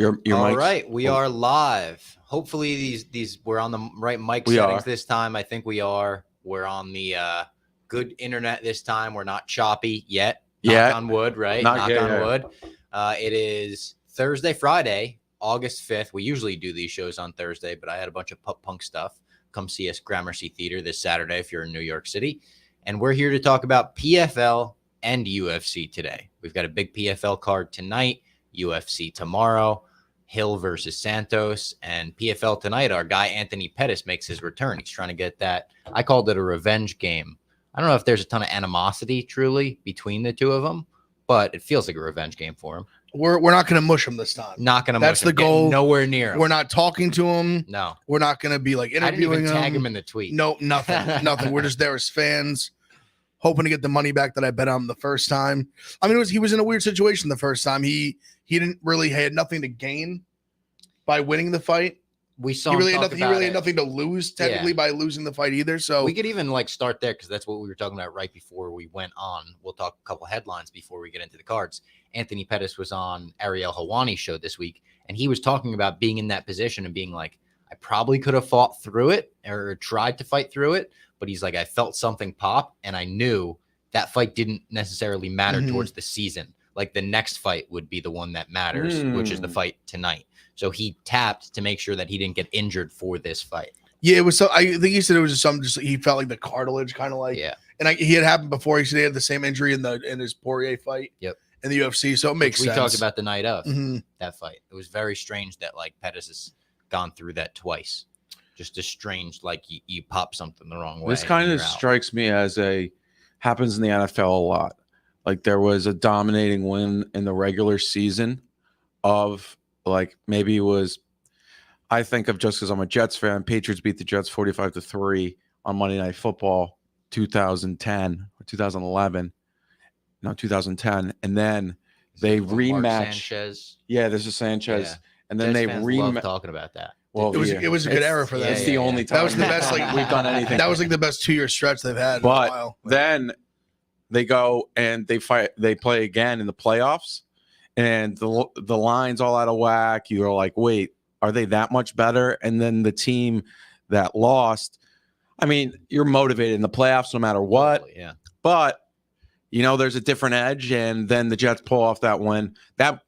Your All mics? right, we are live. Hopefully these we're on the right mic settings this time. I think we are. We're on the good internet this time. We're not choppy yet. Knock on wood, right? Knock on wood. It is Friday, August 5th. We usually do these shows on Thursday, but I had a bunch of pup punk stuff. Come see us Gramercy Theater this Saturday if you're in New York City. And we're here to talk about PFL and UFC today. We've got a big PFL card tonight, UFC tomorrow, Hill versus Santos, and PFL tonight. Our guy Anthony Pettis makes his return. He's trying to get that. I called it a revenge game. I don't know if there's a ton of animosity truly between the two of them, but it feels like a revenge game for him. We're not going to mush him this time. Not going to mush him. That's the goal. Nowhere near him. We're not talking to him. No. We're not going to be like interviewing I didn't even tag him. him in the tweet. No, nothing. Nothing. We're just there as fans, hoping to get the money back that I bet on the first time. I mean, he was in a weird situation the first time. He had nothing to gain by winning the fight. We saw he really had nothing to lose technically by losing the fight either. So we could even start there because that's what we were talking about right before we went on. We'll talk a couple headlines before we get into the cards. Anthony Pettis was on Ariel Helwani's show this week, and he was talking about being in that position and being like, I probably could have fought through it or tried to fight through it, but he's like, I felt something pop, and I knew that fight didn't necessarily matter towards the season. Like the next fight would be the one that matters, which is the fight tonight. So he tapped to make sure that he didn't get injured for this fight. Yeah, it was. So I think he said it was just he felt like the cartilage kind of like. Yeah. And he had happened before. He said he had the same injury in his Poirier fight. Yep. In the UFC, so it makes sense. We talked about the night of that fight. It was very strange that Pettis has gone through that twice. Just as strange, you pop something the wrong way. This kind of strikes me as happens in the NFL a lot. Like there was a dominating win in the regular season of maybe it was, I think of just because I'm a Jets fan, Patriots beat the Jets 45-3 on Monday Night Football 2010 or 2011. No, 2010. And then they rematch. Sanchez. Yeah, this is Sanchez. Yeah. And then Jets they rematch. Talking about that. Well, it was a good era for that. It's the only time. That was the best we've done anything. That was the best 2-year stretch they've had. But in a while. Then they go and they fight. They play again in the playoffs, and the line's all out of whack. You're like, wait, are they that much better? And then the team that lost. I mean, you're motivated in the playoffs no matter what. Yeah. But there's a different edge, and then the Jets pull off that win. That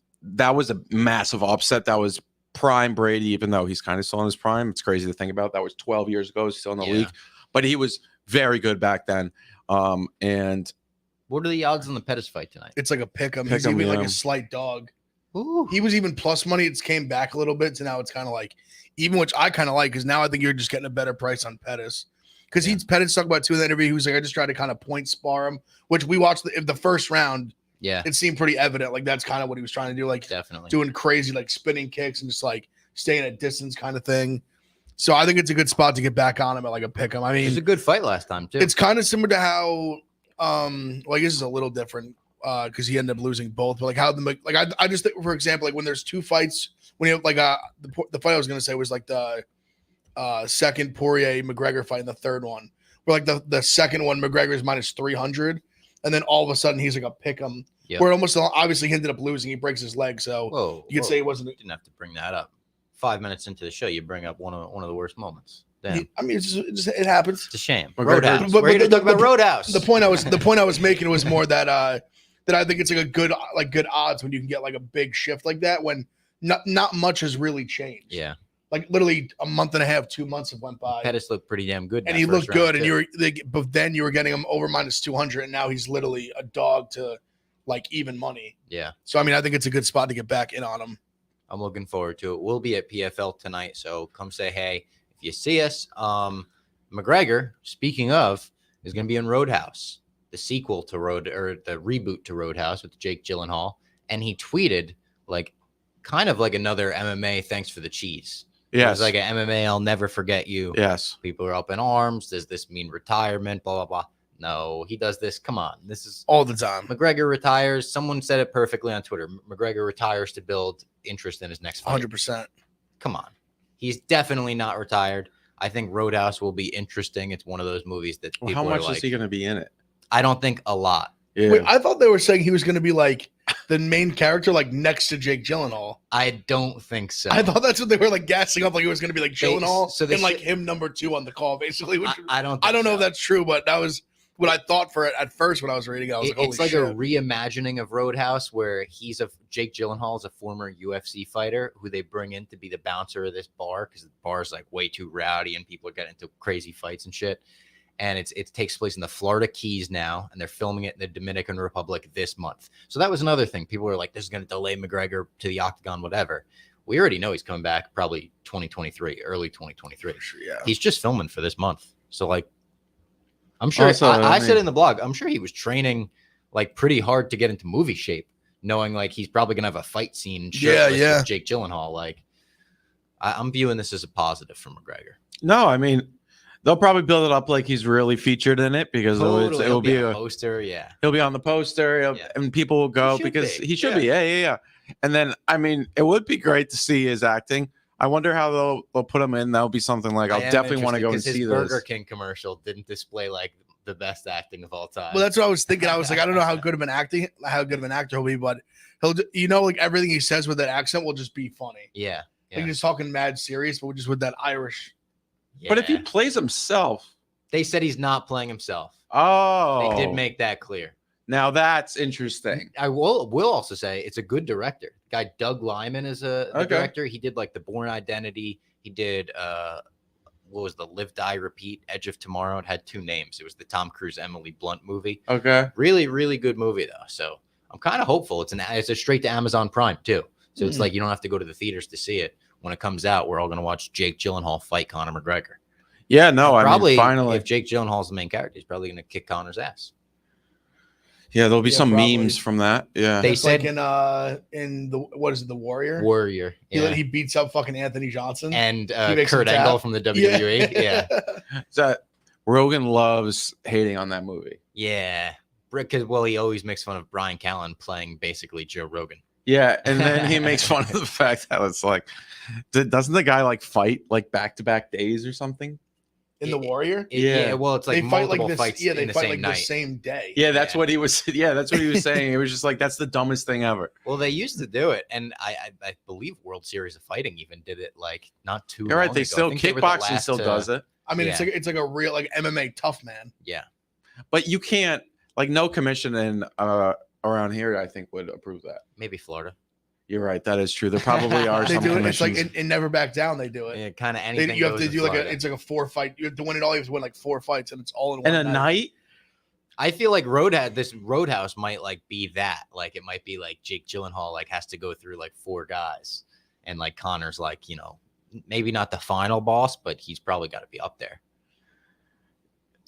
was a massive upset. That was prime Brady, even though he's kind of still in his prime. It's crazy to think about. That was 12 years ago. He's still in the league, but he was very good back then. And what are the odds on the Pettis fight tonight? It's like a pick 'em. He's even like a slight dog. Ooh. He was even plus money. It's came back a little bit, so now it's kind of like even, which I kind of like, because now I think you're just getting a better price on Pettis. Because Pettis talked about too in the interview. He was like, I just tried to kind of point spar him, which we watched the first round. Yeah, it seemed pretty evident. Like that's kind of what he was trying to do. Like definitely doing crazy spinning kicks and just staying at distance kind of thing. So I think it's a good spot to get back on him at a pick 'em. I mean, it was a good fight last time too. It's kind of similar to how I guess it's a little different because he ended up losing both. But how I just think, for example, when there's two fights, when you have the fight I was gonna say was the second Poirier McGregor fight and the third one. Where the second one, McGregor's minus 300, and then all of a sudden he's a pick 'em. Yep. Where almost obviously he ended up losing. He breaks his leg, so you could say it wasn't. Didn't have to bring that up. 5 minutes into the show, you bring up one of the worst moments. Damn. I mean, it happens. It's a shame. Roadhouse. We're here to talk about Roadhouse. The point I was making was more that I think it's a good odds when you can get a big shift like that when not much has really changed. Yeah. Literally a month and a half, 2 months have went by. Pettis looked pretty damn good. And he looked good. And but then you were getting him over minus 200, and now he's literally a dog to even money. Yeah. So, I mean, I think it's a good spot to get back in on him. I'm looking forward to it. We'll be at PFL tonight, so come say hey if you see us. McGregor, speaking of, is going to be in Roadhouse, the sequel to the reboot to Roadhouse with Jake Gyllenhaal, and he tweeted kind of like another MMA. Thanks for the cheese. Yes. It was like an MMA. I'll never forget you. Yes. People are up in arms. Does this mean retirement? Blah blah blah. No, he does this. Come on, this is all the time. McGregor retires. Someone said it perfectly on Twitter. McGregor retires to build interest in his next fight. 100%. Come on, he's definitely not retired. I think Roadhouse will be interesting. It's one of those movies that people how much are is he going to be in it? I don't think a lot. Yeah. Wait, I thought they were saying he was going to be the the main character like next to Jake Gyllenhaal? I don't think so. I thought that's what they were like gassing up, like it was going to be like Gyllenhaal they and like him number 2 on the call, basically. Which, I don't know if that's true, but that was what I thought for it at first when I was reading it. I was like, holy it's like shit. a reimagining of Roadhouse where Jake Gyllenhaal is a former UFC fighter who they bring in to be the bouncer of this bar because the bar is like way too rowdy and people are getting into crazy fights and shit. And it takes place in the Florida Keys now, and they're filming it in the Dominican Republic this month. So that was another thing. People were like, this is going to delay McGregor to the octagon, whatever. We already know he's coming back probably 2023, early 2023. Yeah. He's just filming for this month. So like, I'm sure Also, I said in the blog, I'm sure he was training like pretty hard to get into movie shape, knowing like he's probably gonna have a fight scene with Jake Gyllenhaal. Like, I'm viewing this as a positive for McGregor. No, I mean, they'll probably build it up like he's really featured in it because it'll be a poster. Yeah, he'll be on the poster, and people will go because he should be. Yeah. And then, I mean, it would be great to see his acting. I wonder how they'll put him in. That'll be something like I'll definitely want to go and see his this. Burger King commercial didn't display like the best acting of all time. Well, that's what I was thinking. I was like, I don't know how good of an actor he'll be, but like everything he says with that accent will just be funny. Yeah. Like just talking mad serious, but just with that Irish. Yeah. But if he plays himself, they said he's not playing himself. Oh, they did make that clear. Now that's interesting. I will also say it's a good director. Guy Doug Liman is a director. He did like The Bourne Identity. He did what was the Live Die Repeat Edge of Tomorrow. It had 2 names. It was the Tom Cruise Emily Blunt movie. Okay. Really, really good movie though. So I'm kind of hopeful. It's a straight to Amazon Prime too. So it's like you don't have to go to the theaters to see it. When it comes out, we're all gonna watch Jake Gyllenhaal fight Conor McGregor. Yeah, no, and probably finally, if Jake Gyllenhaal's the main character, he's probably gonna kick Conor's ass. Yeah, there'll be some memes from that. Yeah, they said like in the what is it, the Warrior? Yeah, he beats up fucking Anthony Johnson and Kurt Angle from the WWE. Yeah. So Rogan loves hating on that movie. Yeah, because he always makes fun of Brian Callen playing basically Joe Rogan. Yeah, and then he makes fun of the fact that it's like, doesn't the guy like fight like back-to-back days or something? In the Warrior? Yeah, well, it's like they fight multiple like fights they in the fight same like night. The same day. Yeah, that's what he was. Yeah, that's what he was saying. It was just like that's the dumbest thing ever. Well, they used to do it, and I believe World Series of Fighting even did it like not too. You're long right. They ago. still kickboxing still does it. I mean, it's like a real like MMA tough man. Yeah, but you can't like no commission in around here. I think would approve that. Maybe Florida. You're right. That is true. There probably are they some do it. It's commissions. like in Never Back Down. They do it. Yeah, kind of anything. You have to do like it's like a 4-fight. You have to win it all. You have to win like 4 fights, and it's all in one night. I feel like Roadhouse might like be that. Like it might be like Jake Gyllenhaal like has to go through like 4 guys, and like Conor's like maybe not the final boss, but he's probably got to be up there.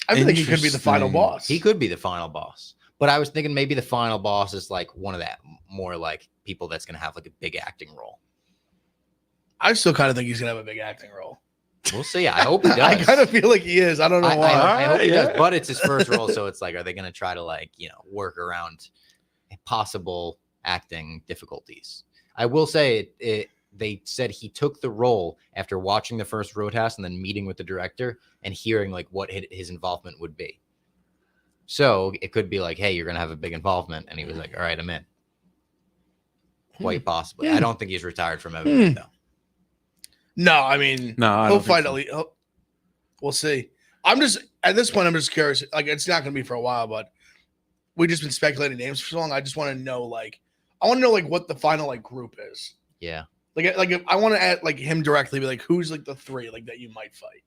I think he could be the final boss. He could be the final boss. But I was thinking maybe the final boss is like one of that more like people that's going to have like a big acting role. I still kind of think he's going to have a big acting role. We'll see. I hope he does. I kind of feel like he is. I don't know why. I hope he does, but it's his first role. So it's like, are they going to try to like, work around possible acting difficulties? I will say they said he took the role after watching the first Roadhouse and then meeting with the director and hearing like what his involvement would be. So it could be like, hey, you're going to have a big involvement. And he was like, all right, I'm in. Quite possibly. I don't think he's retired from MMA, though. No, I mean, he'll fight at least. We'll see. At this point, I'm just curious. Like, it's not going to be for a while, but we've just been speculating names for so long. I just want to know, like, what the final, like, group is. Yeah. Like I want to add, like, him directly, be like, who's, like, the 3, like, that you might fight?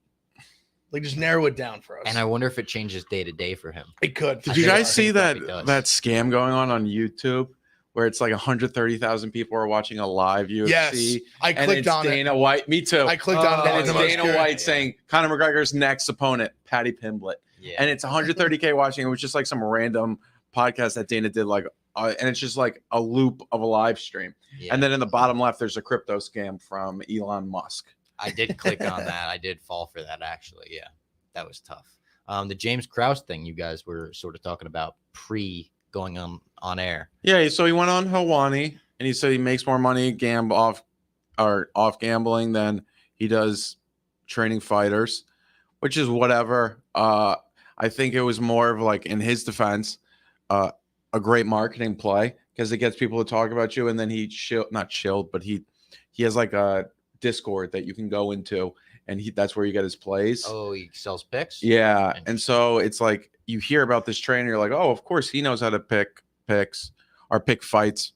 Like, just narrow it down for us. And I wonder if it changes day to day for him. It could. Did you guys see that scam going on YouTube where it's like 130,000 people are watching a live UFC? Yes, I clicked on it. Dana White. Me too. I clicked on it. And it's Dana White saying Conor McGregor's next opponent, Paddy Pimblett. Yeah. And it's 130K watching. It was just like some random podcast that Dana did, like, and it's just like a loop of a live stream. Yeah. And then in the bottom left, there's a crypto scam from Elon Musk. I did click on that. I did fall for that, actually. Yeah, that was tough. The James Krause thing you guys were sort of talking about going on air. Yeah, so he went on Helwani, and he said he makes more money off gambling than he does training fighters, which is whatever. I think it was more of like, in his defense, a great marketing play because it gets people to talk about you. And then he not chilled, but he has like a Discord that you can go into, and that's where you get his plays. Oh, he sells picks? Yeah. And so it's like you hear about this trainer, you're like, oh, of course he knows how to pick picks or pick fights.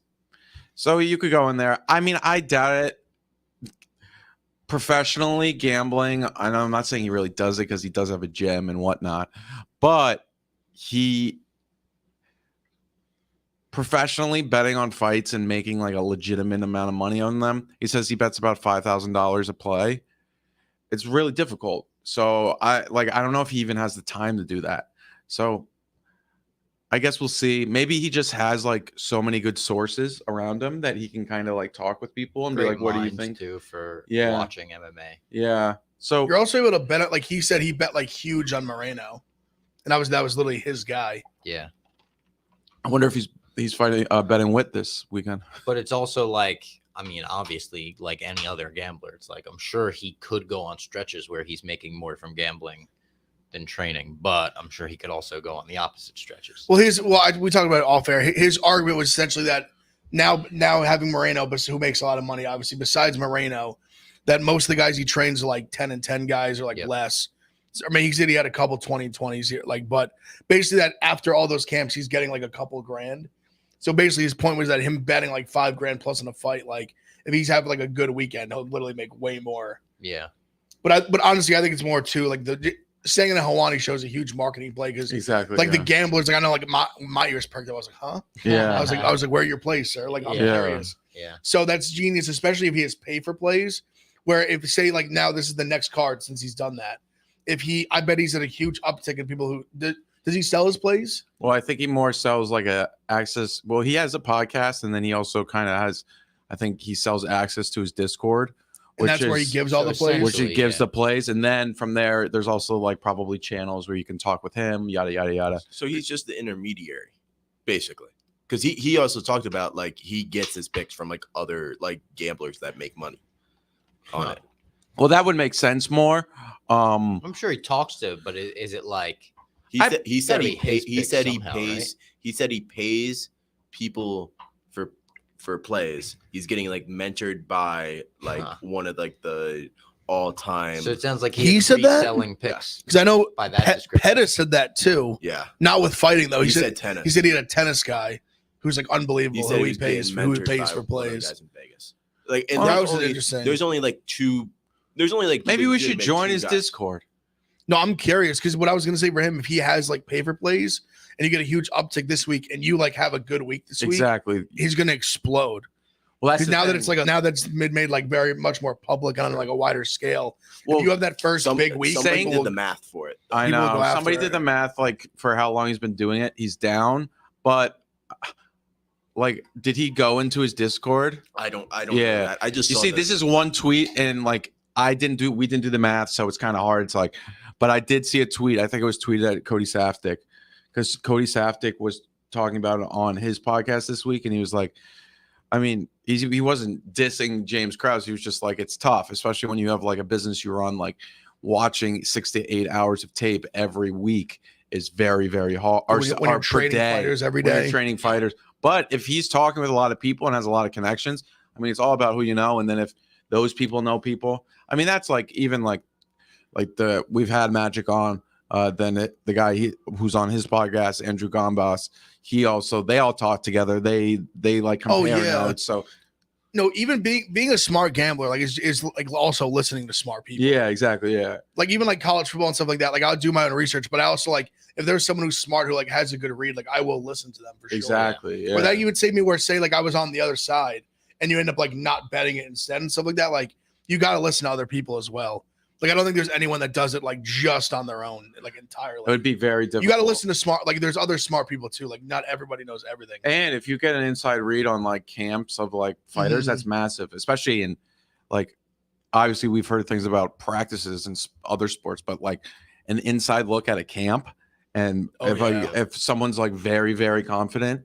So you could go in there. I mean, I doubt it. Professionally gambling, I know I'm not saying he really does it because he does have a gym and whatnot, but he professionally betting on fights and making like a legitimate amount of money on them. He says he bets about $5,000 a play. It's really difficult. So I don't know if he even has the time to do that. So I guess we'll see. Maybe he just has like so many good sources around him that he can kind of like talk with people and be like, what do you think? Too for watching MMA. Yeah. So you're also able to bet it. Like he said, he bet like huge on Moreno, and that was literally his guy. Yeah. I wonder if he's fighting betting Witt this weekend. But it's also like, I mean, obviously, like any other gambler, it's like I'm sure he could go on stretches where he's making more from gambling than training, but I'm sure he could also go on the opposite stretches. Well, we talked about it all fair. His argument was essentially that now having Moreno, but who makes a lot of money, obviously, besides Moreno, that most of the guys he trains are like 10-10 guys or like less. I mean, he said he had a couple 20-20s here, like, but basically that after all those camps, he's getting like a couple grand. So basically his point was that him betting like $5,000 plus in a fight, like if he's having like a good weekend, he'll literally make way more. Yeah. But honestly, I think it's more too like staying in a Hawani show is a huge marketing play because the gamblers, like I know, like my ears perked up. I was like, huh? Yeah. I was like, where are your plays, sir? Like I'm curious. Yeah. So that's genius, especially if he has pay for plays. Where if say like now this is the next card since he's done that. I bet he's at a huge uptick in people who does he sell his plays? Well, I think he more sells like a access. Well, he has a podcast, and then he also kind of has. I think he sells access to his Discord. And that's where he gives all the plays. Which he gives the plays. And then from there, there's also like probably channels where you can talk with him, yada, yada, yada. So he's just the intermediary, basically. Because he also talked about like he gets his picks from like other like gamblers that make money on it. Well, that would make sense more. I'm sure he talks to, but is it like he said he pays people for plays. He's getting like mentored by like one of like the all-time. So it sounds like he said that selling picks. Because I know by that description. Pettis said that too. Yeah, not with fighting though. He said tennis. He said he had a tennis guy who's like unbelievable. He said who he pays for plays. Guys in Vegas. Like, and that was interesting. There's only like two. There's only like maybe we should join his Discord. No, I'm curious because what I was going to say for him, if he has like pay for plays and you get a huge uptick this week and you like have a good week this week, he's going to explode. Well, that's now that it's like now that's made like very much more public on like a wider scale. Well, if you have that first big week. Somebody did the math for it. I know somebody did the math like for how long he's been doing it. He's down, but like, did he go into his Discord? I don't know that. I just see this is one tweet and like we didn't do the math, so it's kind of hard. It's like, but I did see a tweet. I think it was tweeted at Cody Safdie because Cody Safdie was talking about it on his podcast this week, and he was like, I mean, he wasn't dissing James Krause. He was just like, it's tough, especially when you have like a business you run. Like watching 6 to 8 hours of tape every week is very, very hard. When you're training fighters every day, training fighters. But if he's talking with a lot of people and has a lot of connections, I mean, it's all about who you know. And then if those people know people, I mean, that's like even like we've had Magic on. Then the guy who's on his podcast, Andrew Gombas, they all talk together. They like compare notes. So no, even being a smart gambler like is like also listening to smart people. Yeah, exactly. Yeah, like even like college football and stuff like that. Like I'll do my own research, but I also like if there's someone who's smart who like has a good read, like I will listen to them for sure. Exactly. Yeah. But that you would save me where say like I was on the other side and you end up like not betting it instead and stuff like that. Like you got to listen to other people as well. Like, I don't think there's anyone that does it like just on their own, like entirely. It would be very difficult. You got to listen to smart, like there's other smart people too. Like not everybody knows everything. And if you get an inside read on like camps of like fighters, that's massive, especially in like, obviously we've heard things about practices and other sports, but like an inside look at a camp. And if someone's like very, very confident,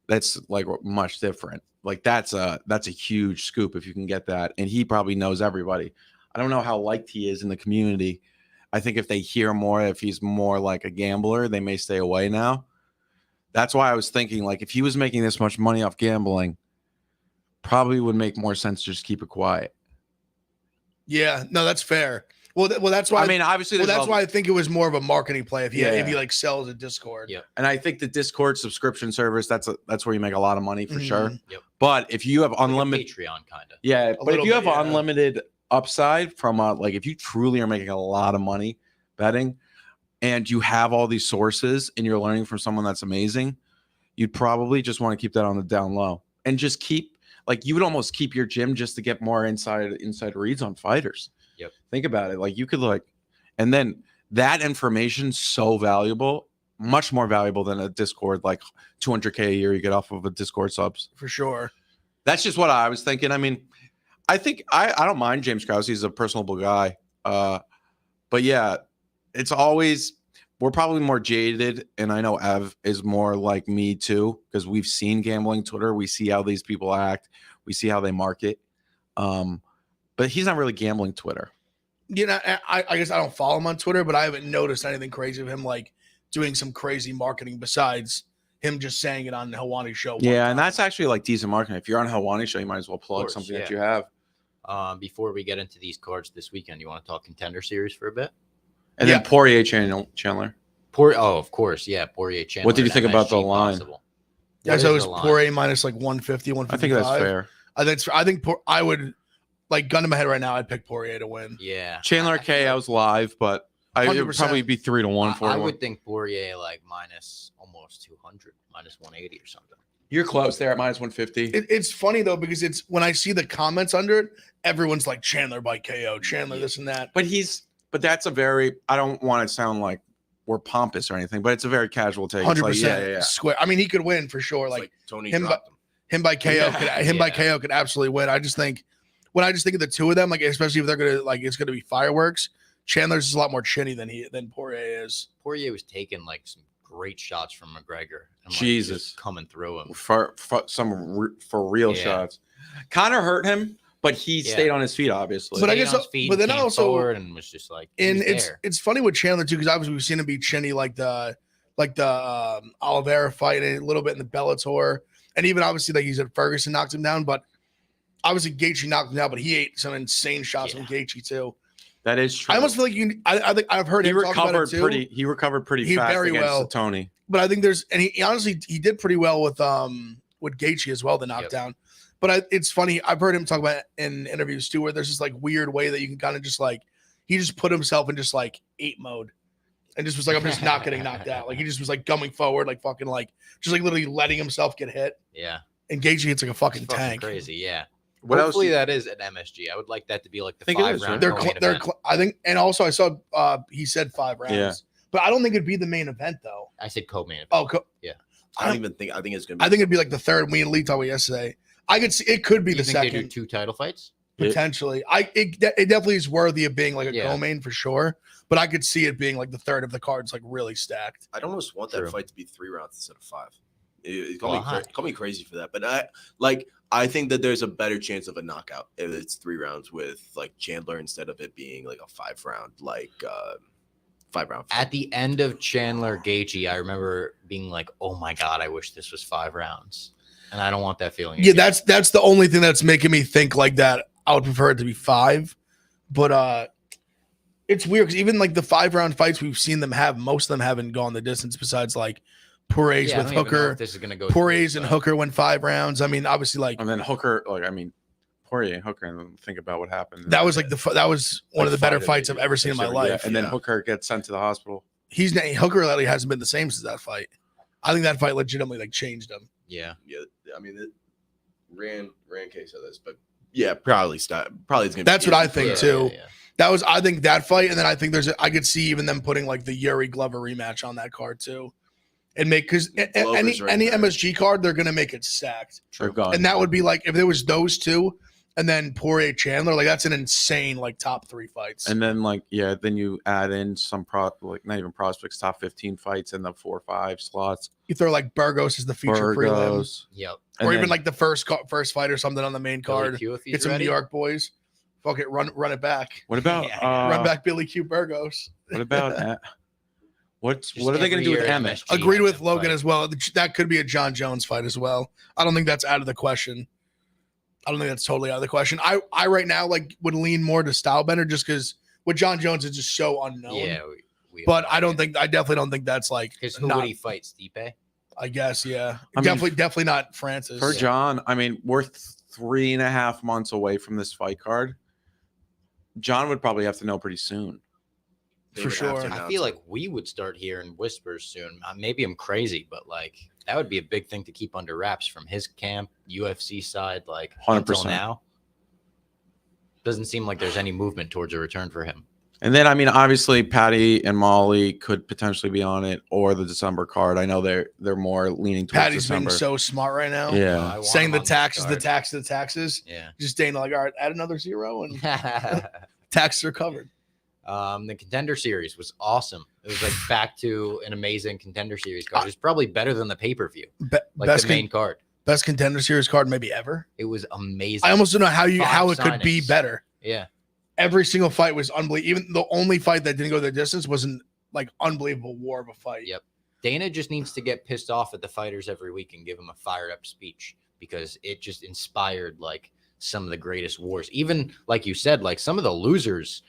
that's like much different. Like that's a huge scoop if you can get that. And he probably knows everybody. I don't know how liked he is in the community. I think if they hear more, if he's more like a gambler, they may stay away now. That's why I was thinking, like, if he was making this much money off gambling, probably would make more sense to just keep it quiet. Yeah, no, that's fair. Well, that's why. I mean, obviously, that's why I think it was more of a marketing play if he like sells a Discord. Yeah, and I think the Discord subscription service that's where you make a lot of money for sure. Yep. But if you have unlimited Patreon kind of, but if you have unlimited upside from like if you truly are making a lot of money betting, and you have all these sources and you're learning from someone that's amazing, you'd probably just want to keep that on the down low and just keep like you would almost keep your gym just to get more inside reads on fighters. Yep. Think about it. Like you could and then that information's so valuable, much more valuable than a Discord, like $200K a year you get off of a Discord subs. For sure. That's just what I was thinking. I mean, I think I don't mind James Krause. He's a personable guy. But yeah, it's always, we're probably more jaded. And I know Ev is more like me too, because we've seen gambling Twitter. We see how these people act. We see how they market. But he's not really gambling Twitter. You know, I guess I don't follow him on Twitter, but I haven't noticed anything crazy of him like doing some crazy marketing besides him just saying it on the Helwani show. Yeah, and that's actually like decent marketing. If you're on Helwani show, you might as well plug something that you have. Before we get into these cards this weekend, you want to talk Contender Series for a bit? And then Poirier Chandler. Of course, yeah, Poirier Chandler. What did you think about the line? Yeah, so it was Poirier minus like 150, 155. I think that's fair. I think I would, like, gun to my head right now, I'd pick Poirier to win. Yeah. Chandler KO's live, but it would probably be 3-1 for I would think Poirier like minus almost 200, minus 180 or something. You're close there at minus 150. It's funny though, because it's when I see the comments under it, everyone's like Chandler by KO, Chandler this and that. But that's a very, I don't want to sound like we're pompous or anything, but it's a very casual take. 100% square. I mean, he could win for sure. Like Tony him by KO by KO could absolutely win. I just think when I just think of the two of them, like especially if they're gonna like it's gonna be fireworks. Chandler's is a lot more chinny than Poirier is. Poirier was taking like some great shots from McGregor. And, like, Jesus, coming through him for real shots. Connor hurt him, but he stayed on his feet, obviously. But I guess, but then also, and was just like, and it's funny with Chandler too, because obviously we've seen him be chinny like the Oliveira fight and a little bit in the Bellator, and even obviously like he's at Ferguson knocked him down, but obviously Gaethje knocked him down, but he ate some insane shots from Gaethje too. That is true. I almost feel like I think I've heard him talk about it too. He recovered pretty fast against Tony. But I think he honestly did pretty well with Gaethje as well, the knockdown. Yep. But it's funny. I've heard him talk about it in interviews too, where there's this like weird way that you can kind of just like he just put himself in just like 8 mode, and just was like I'm just not getting knocked out. Like he just was like gumming forward, like fucking like just like literally letting himself get hit. Yeah. And Gaethje hits like a fucking tank. Crazy. Yeah. What Hopefully that is an MSG. I would like that to be like the 5-round. They're I think, and also I saw he said 5 rounds. Yeah. But I don't think it'd be the main event though. I said co-main event. Oh, yeah. I don't even think. I think it's gonna be. I think it'd be like the third. Me and Lee talked about yesterday. I could see it could be the second. They do 2 title fights potentially. It definitely is worthy of being like a co-main for sure. But I could see it being like the third of the cards, like really stacked. I'd almost want that fight to be 3 rounds instead of 5. It call me crazy for that, but I think that there's a better chance of a knockout if it's 3 rounds with like Chandler instead of it being like a 5-round 5-round fight. At the end of Chandler Gaethje, I remember being like, "Oh my god, I wish this was 5 rounds," and I don't want that feeling. Yeah, again. That's the only thing that's making me think like that. I would prefer it to be 5, but it's weird because even like the 5-round fights we've seen them have, most of them haven't gone the distance. Besides like Poirier's with Hooker. This is gonna go. Poirier's and Hooker went 5 rounds. I mean, obviously, like and then Hooker, Poirier and Hooker, and think about what happened. That was like that was one of the better fights I've ever seen in my life. Yeah. And then Hooker gets sent to the hospital. Hooker lately hasn't been the same since that fight. I think that fight legitimately like changed him. Yeah. I mean, ran case of this, but yeah, probably it's gonna. That's what I think too. Yeah. That was I think that fight, and then I think I could see even them putting like the Yuri Glover rematch on that card too. And make because any MSG card they're gonna make it stacked. True. And that would be like if there was those two, and then Poirier Chandler, like that's an insane like top 3 fights. And then then you add in some not even prospects, top 15 fights in the 4 or 5 slots. You throw like Burgos as the feature prelim. Yep. Or even like the first fight or something on the main card. Get some New York boys. Fuck it, run it back. What about run back Billy Q Burgos? What about What are they going to do with Emmett? Agreed with Logan as well. That could be a John Jones fight as well. I don't think that's out of the question. I don't think that's totally out of the question. I right now like would lean more to Stylebender just because with John Jones is just so unknown. Yeah, but I definitely don't think that's like because who would he fight? Stipe? I guess, yeah. Definitely not Francis. For John, I mean, we're 3.5 months away from this fight card. John would probably have to know pretty soon. For sure. I feel like we would start hearing whispers soon. Maybe I'm crazy, but like that would be a big thing to keep under wraps from his camp, UFC side. Like 100%. Until now, doesn't seem like there's any movement towards a return for him. And then, I mean, obviously, Patty and Molly could potentially be on it, or the December card. I know they're more leaning towards Patty's December. being so smart right now. Yeah, saying the taxes. Yeah, just Dana like, all right, add another 0 and taxes are covered. The Contender Series was awesome. It was like back to an amazing Contender Series card. It was probably better than the pay-per-view, like the main card. Best Contender Series card maybe ever. It was amazing. I almost don't know how it could be better. Yeah. Every single fight was unbelievable. Even the only fight that didn't go the distance was an like unbelievable war of a fight. Yep. Dana just needs to get pissed off at the fighters every week and give them a fired up speech because it just inspired like some of the greatest wars. Even like you said, like some of the losers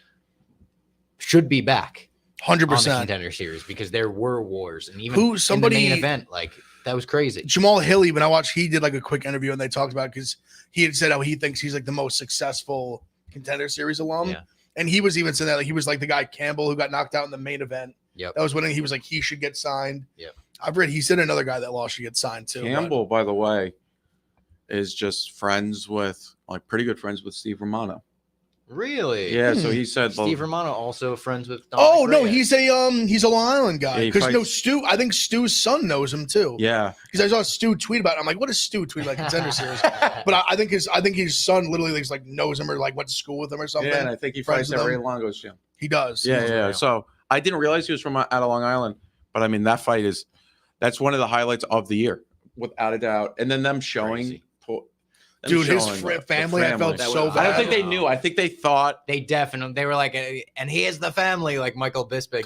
should be back 100% on the Contender Series because there were wars and even in the main event, like that was crazy. Jamal Hill, even I watched, he did like a quick interview and they talked about because he had said how he thinks he's like the most successful Contender Series alum. Yeah. And he was even saying that like he was like the guy Campbell who got knocked out in the main event. Yep. That was when he was like he should get signed. Yep. I've read he said another guy that lost should get signed too. Campbell, by the way, is just friends with pretty good friends with Steve Romano. Really? Yeah, so he said Steve Romano also friends with Dominic no, Reyes. he's a Long Island guy. Yeah, Because Stu, I think Stu's son knows him too. Yeah. Because I saw Stu tweet about it. I'm like, what does Stu tweet about Contender Series? But I think his son literally like knows him or like went to school with him or something. Yeah, and I think he fights at Ray Longo's gym. He does. Yeah. So I didn't realize he was from out of Long Island, but I mean that fight that's one of the highlights of the year, without a doubt. And then them showing. Dude, his family, I felt so bad. I don't think they knew. I think they thought they were like, and here's the family, like Michael Bisping.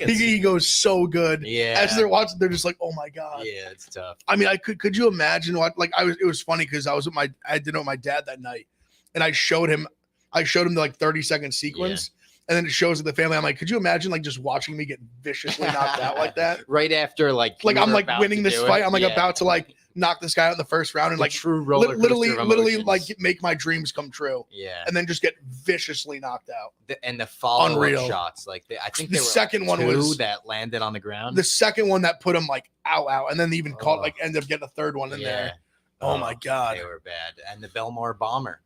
He goes so good. Yeah, as they're watching, they're just like, oh my god. Yeah, it's tough. I mean, could you imagine what? Like, it was funny because I had dinner with my dad that night, and I showed him the like 30-second sequence. And then it shows the family. I'm like, could you imagine like just watching me get viciously knocked out like that? Right after like I'm like winning this fight. I'm like about to like knock this guy out in the first round and like true roller literally like make my dreams come true. Yeah. And then just get viciously knocked out. And the follow-up shots, like I think the second one was that landed on the ground. The second one that put him like out, and then even caught like ended up getting a third one in there. Oh my god, they were bad. And the Belmore bomber.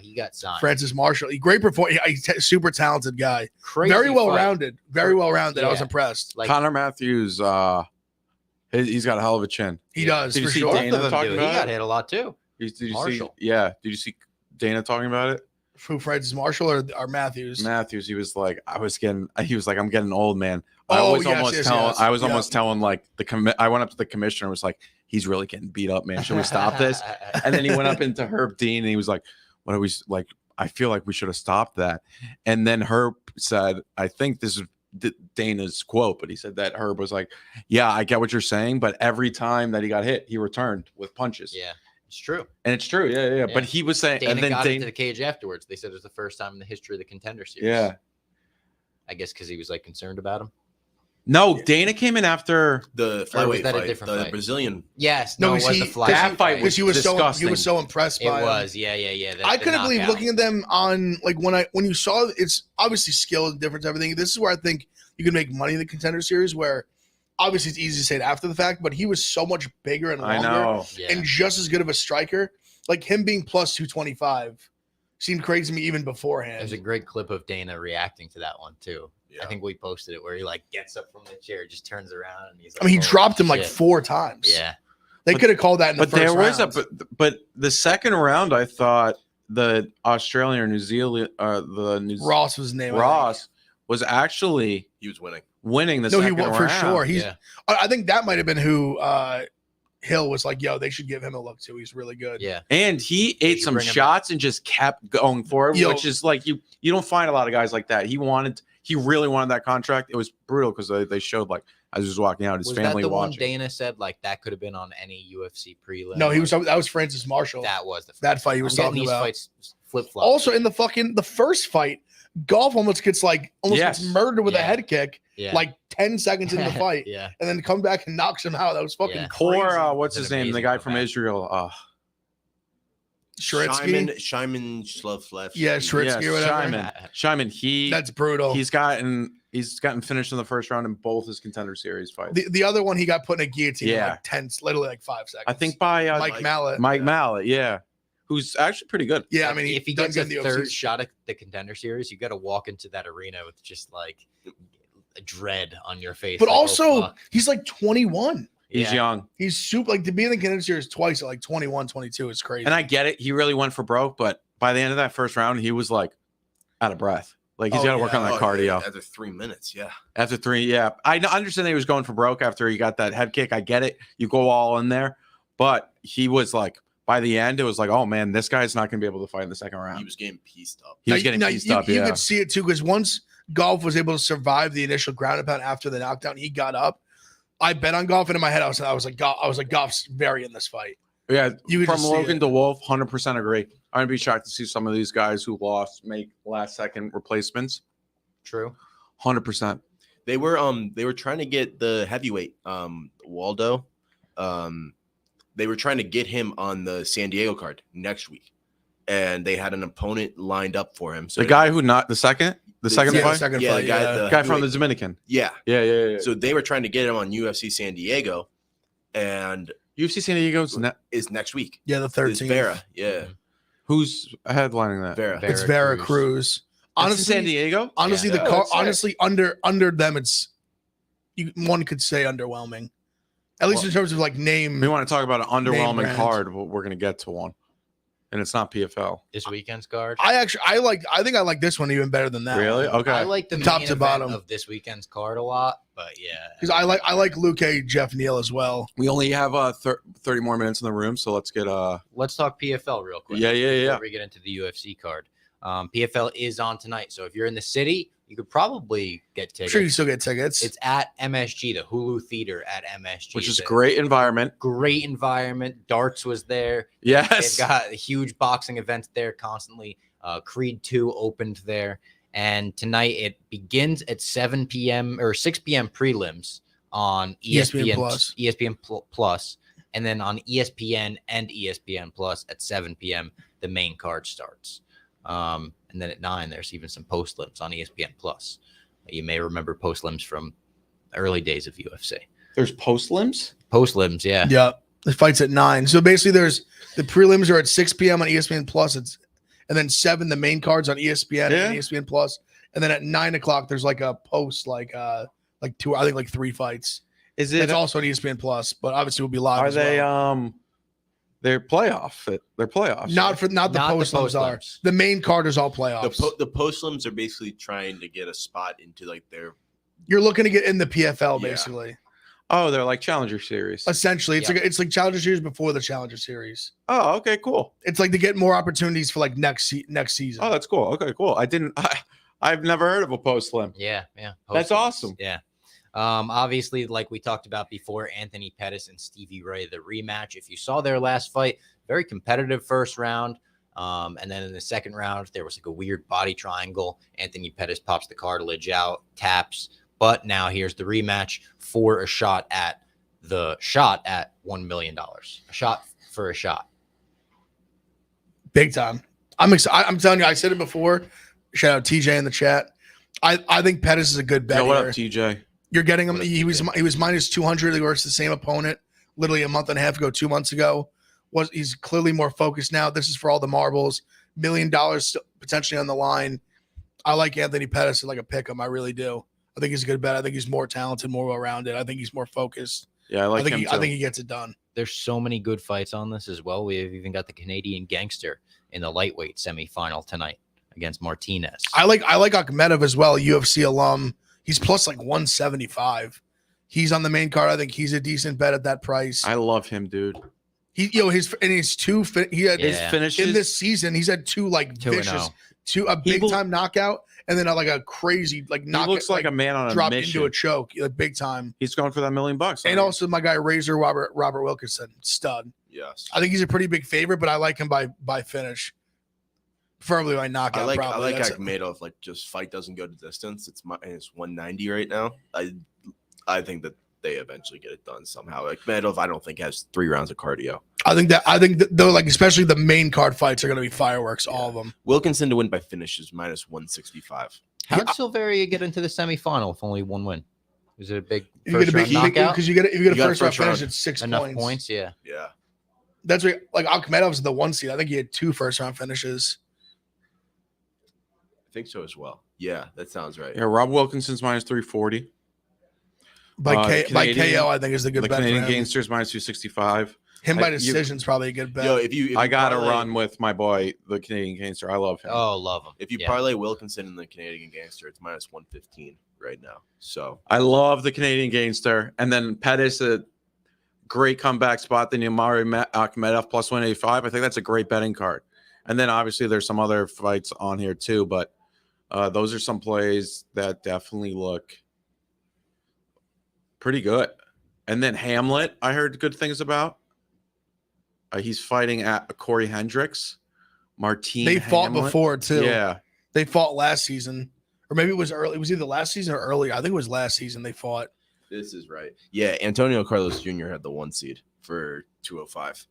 He got signed. Francis Marshall, great performance. Super talented guy. Crazy very well rounded. Very well rounded. Yeah. I was impressed. Like Connor Matthews, he's got a hell of a chin. He does. Did you for see sure. Dana talking about He got hit a lot too. Did you Marshall. see? Yeah. Did you see Dana talking about it? Who, Francis Marshall or Matthews? Matthews. He was like, I'm getting old, man. I was almost telling like I went up to the commissioner and was like, he's really getting beat up, man. Should we stop this? And then he went up into Herb Dean and he was like, what are we like? I feel like we should have stopped that. And then Herb said, I think this is Dana's quote, but he said that Herb was like, yeah, I get what you're saying, but every time that he got hit, he returned with punches. Yeah, it's true. And it's true. Yeah. But he was saying, Dana and then got into the cage afterwards. They said it was the first time in the history of the Contender Series. Yeah. I guess because he was like concerned about him. No, Dana came in after the flyweight fight, the fight? Brazilian. Yes, no, it was the flyweight. That fight because he was so impressed by it. Was yeah. I couldn't believe looking at them on like when you saw it's obviously skill and difference everything. This is where I think you can make money in the Contender Series. Where obviously it's easy to say it after the fact, but he was so much bigger and longer and just as good of a striker. Like him being plus 225 seemed crazy to me even beforehand. There's a great clip of Dana reacting to that one too. Yeah. I think we posted it where he like gets up from the chair, just turns around, and he's. Like, I mean, he dropped him like 4 times. Yeah, they could have called that in the first round. But the second round, I thought the Australian or New Zealand, Ross was his name. Ross was actually he was winning the second round. For sure. I think that might have been who Hill was like, yo, they should give him a look too. He's really good. Yeah. And he ate some shots and just kept going for it, which is like you don't find a lot of guys like that. He he really wanted that contract. It was brutal because they showed like as he was walking out, his family that the watching. One Dana said like that could have been on any UFC prelim? No, that was Francis Marshall. That was that fight he was talking these about. Fights flip-flop. Also, in the first fight, Golf almost gets murdered with a head kick, like 10 seconds into the fight, and then comes back and knocks him out. That was fucking crazy. Poor what's his name? The guy from Israel. Shrimsky? Shimon Shlovlev. Yeah, Shrimsky or whatever. Shimon. That's brutal. He's gotten finished in the first round in both his Contender Series fights. The other one, he got put in a guillotine in like 10, literally like 5 seconds. I think by Mike Mallet. Mike Mallet, yeah. Who's actually pretty good. Yeah, I mean, if he gets a third shot at the Contender Series, you got to walk into that arena with just like a dread on your face. But also, he's like 21. He's young. He's super, like, to be in the Contender Series twice at like 21, 22 is crazy. And I get it. He really went for broke, but by the end of that first round, he was like out of breath. Like he's got to work on that cardio. After 3 minutes, After 3, yeah. I understand that he was going for broke after he got that head kick. I get it. You go all in there. But he was like, by the end, it was like, oh, man, this guy's not going to be able to fight in the second round. He was getting pieced up. You could see it, too, because once Golf was able to survive the initial ground and pound after the knockdown, he got up. I bet on Golf, and in my head, I was like, Golf's very in this fight. Yeah, from Logan to Wolf, 100% agree. I'm going to be shocked to see some of these guys who lost make last-second replacements. True. 100%. They were trying to get the heavyweight, Waldo. They were trying to get him on the San Diego card next week, and they had an opponent lined up for him. So the guy who not the second fight, the guy from the Dominican. Yeah. So they were trying to get him on UFC San Diego, and UFC San Diego is next week. Yeah, the 13th. It's Vera. Yeah. Who's headlining that? Vera. It's Vera Cruz. Honestly, San Diego. Honestly, under them, it's one could say underwhelming. At least in terms of like name. We want to talk about an underwhelming card. But we're going to get to one, and it's not PFL. This weekend's card. I think I like this one even better than that. Really? One. Okay. I like the top to bottom of this weekend's card a lot, but yeah. Because I like Luke Jeff Neal as well. We only have 30 more minutes in the room, so let's get let's talk PFL real quick. Yeah. Before we get into the UFC card. PFL is on tonight, so if you're in the city, you could probably get tickets. Sure, you still get tickets. It's at MSG, the Hulu Theater at MSG, which is a great environment. Great environment. Darts was there. Yes, they've got a huge boxing events there constantly. Creed 2 opened there, and tonight it begins at 7 p.m. or 6 p.m. prelims on ESPN Plus, and then on ESPN and ESPN Plus at 7 p.m. the main card starts. And then at 9, there's even some post-limbs on ESPN Plus. You may remember post-limbs from the early days of UFC. There's post-limbs? Post-limbs, yeah. Yeah. The fight's at 9. So basically there's the prelims are at 6 p.m. on ESPN Plus. And then 7, the main cards on ESPN and ESPN Plus. And then at 9 o'clock, there's like a post, like 2, I think like 3 fights. It's also on ESPN Plus, but obviously will be live. Are they they're playoff? They're playoffs. Not the post-limbs are. The main card is all playoffs. The post-limbs are basically trying to get a spot into like their. You're looking to get in the PFL basically. Oh, they're like Challenger Series. Essentially, it's like Challenger Series before the Challenger Series. Oh, okay, cool. It's like to get more opportunities for like next season. Oh, that's cool. Okay, cool. I've never heard of a post-limb. Yeah. That's awesome. Yeah. Obviously, like we talked about before, Anthony Pettis and Stevie Ray, the rematch. If you saw their last fight, very competitive first round. And then in the second round, there was like a weird body triangle. Anthony Pettis pops the cartilage out, taps. But now here's the rematch for a shot at $1 million. A shot for a shot. Big time. I'm excited. I'm telling you, I said it before. Shout out TJ in the chat. I think Pettis is a good bet. What up, TJ? You're getting him. He was minus 200 against the same opponent literally a month and a half ago, 2 months ago. He's clearly more focused now. This is for all the marbles. $1 million potentially on the line. I like Anthony Pettis like a pick him. I really do. I think he's a good bet. I think he's more talented, more well-rounded. I think he's more focused. Yeah, I like him too. I think he gets it done. There's so many good fights on this as well. We have even got the Canadian Gangster in the lightweight semifinal tonight against Martinez. I like Akhmedov as well, UFC alum. He's plus like 175. He's on the main card. I think he's a decent bet at that price. I love him, dude. His finishes in this season. He's had two vicious, a big time knockout and then like a crazy he looks like a man on a drop mission. into a choke, like big time. He's going for that $1 million. And also my guy Razor Robert Wilkinson, stud. Yes, I think he's a pretty big favorite, but I like him by finish, preferably by knockout. I like That's Akhmedov. Like, just fight doesn't go to distance. It's 190 right now. I think that they eventually get it done somehow. Akhmedov, I don't think has 3 rounds of cardio. I think that though, like especially the main card fights are going to be fireworks, all of them. Wilkinson to win by finish is -165. How did Silveria get into the semifinal with only 1 win? Was it a big If you get a big knockout? because you get a first round round. finish, it's 6 Enough points, yeah. Yeah. That's right. Like Akhmedov's the 1 seed. I think he had 2 first round finishes. I think so as well. Yeah, that sounds right. Yeah, Rob Wilkinson's -340. By KO, I think is the good the bet. Canadian for him. Gangsters -265. Him by Like, decision's probably a good bet. Yo, if you I got to parlay- run with my boy, the Canadian Gangster. I love him. Oh, love him. If you Yeah. parlay Wilkinson and the Canadian Gangster, it's -115 right now. So I love the Canadian Gangster. And then Pettis, a great comeback spot. Then Yamari Akhmedov +185. I think that's a great betting card. And then obviously there's some other fights on here too, but those are some plays that definitely look pretty good. And then Hamlet, I heard good things about. He's fighting at Corey Hendricks. They fought before too. Yeah. They fought last season, or maybe it was early. It was either last season or earlier. I think it was last season they fought. this is right. Yeah, Antonio Carlos Jr. had the 1 seed for 205.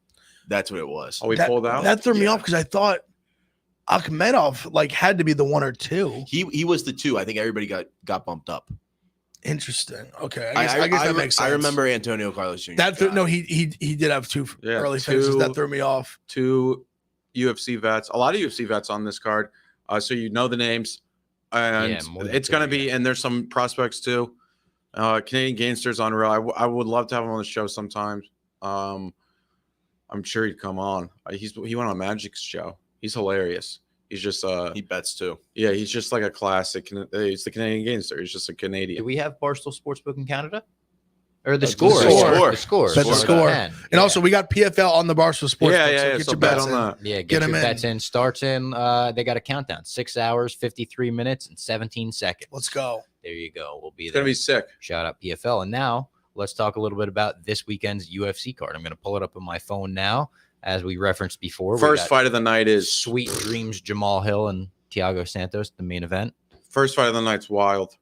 That's what it was. Oh, he pulled out? That threw me Yeah. off because I thought Akhmedov like had to be the 1 or 2. He was the 2. I think everybody got bumped up. Interesting. Okay, I guess that makes sense. I remember Antonio Carlos Jr. He did have 2 Yeah, early finishes. 2 That threw me off. 2 UFC vets, a lot of UFC vets on this card. So you know the names. And Yeah, more than it's going to 30, be, and there's some prospects too. Canadian Gangster's unreal. I would love to have him on the show sometimes. I'm sure he'd come on. He went on Magic's show. He's hilarious. He's just he bets too. yeah, he's just like a classic. He's the Canadian Gangster. He's just a Canadian. Do we have Barstool Sportsbook in Canada? Or the The score? Score. The score. Bet the score. Man. And also, we got PFL on the Barstool Sports. Yeah, Book, yeah, so yeah. get So your bet bets on in. that. Yeah, Get get 'em your in. bets in. Starts in. They got a countdown: 6 hours, 53 minutes, and 17 seconds. Let's go. There you go. We'll be It's there. gonna be sick. Shout out PFL. And now let's talk a little bit about this weekend's UFC card. I'm going to pull it up on my phone now, as we referenced before. We First got fight of the night is Sweet Dreams Jamal Hill and Thiago Santos, the main event. first fight of the night's wild.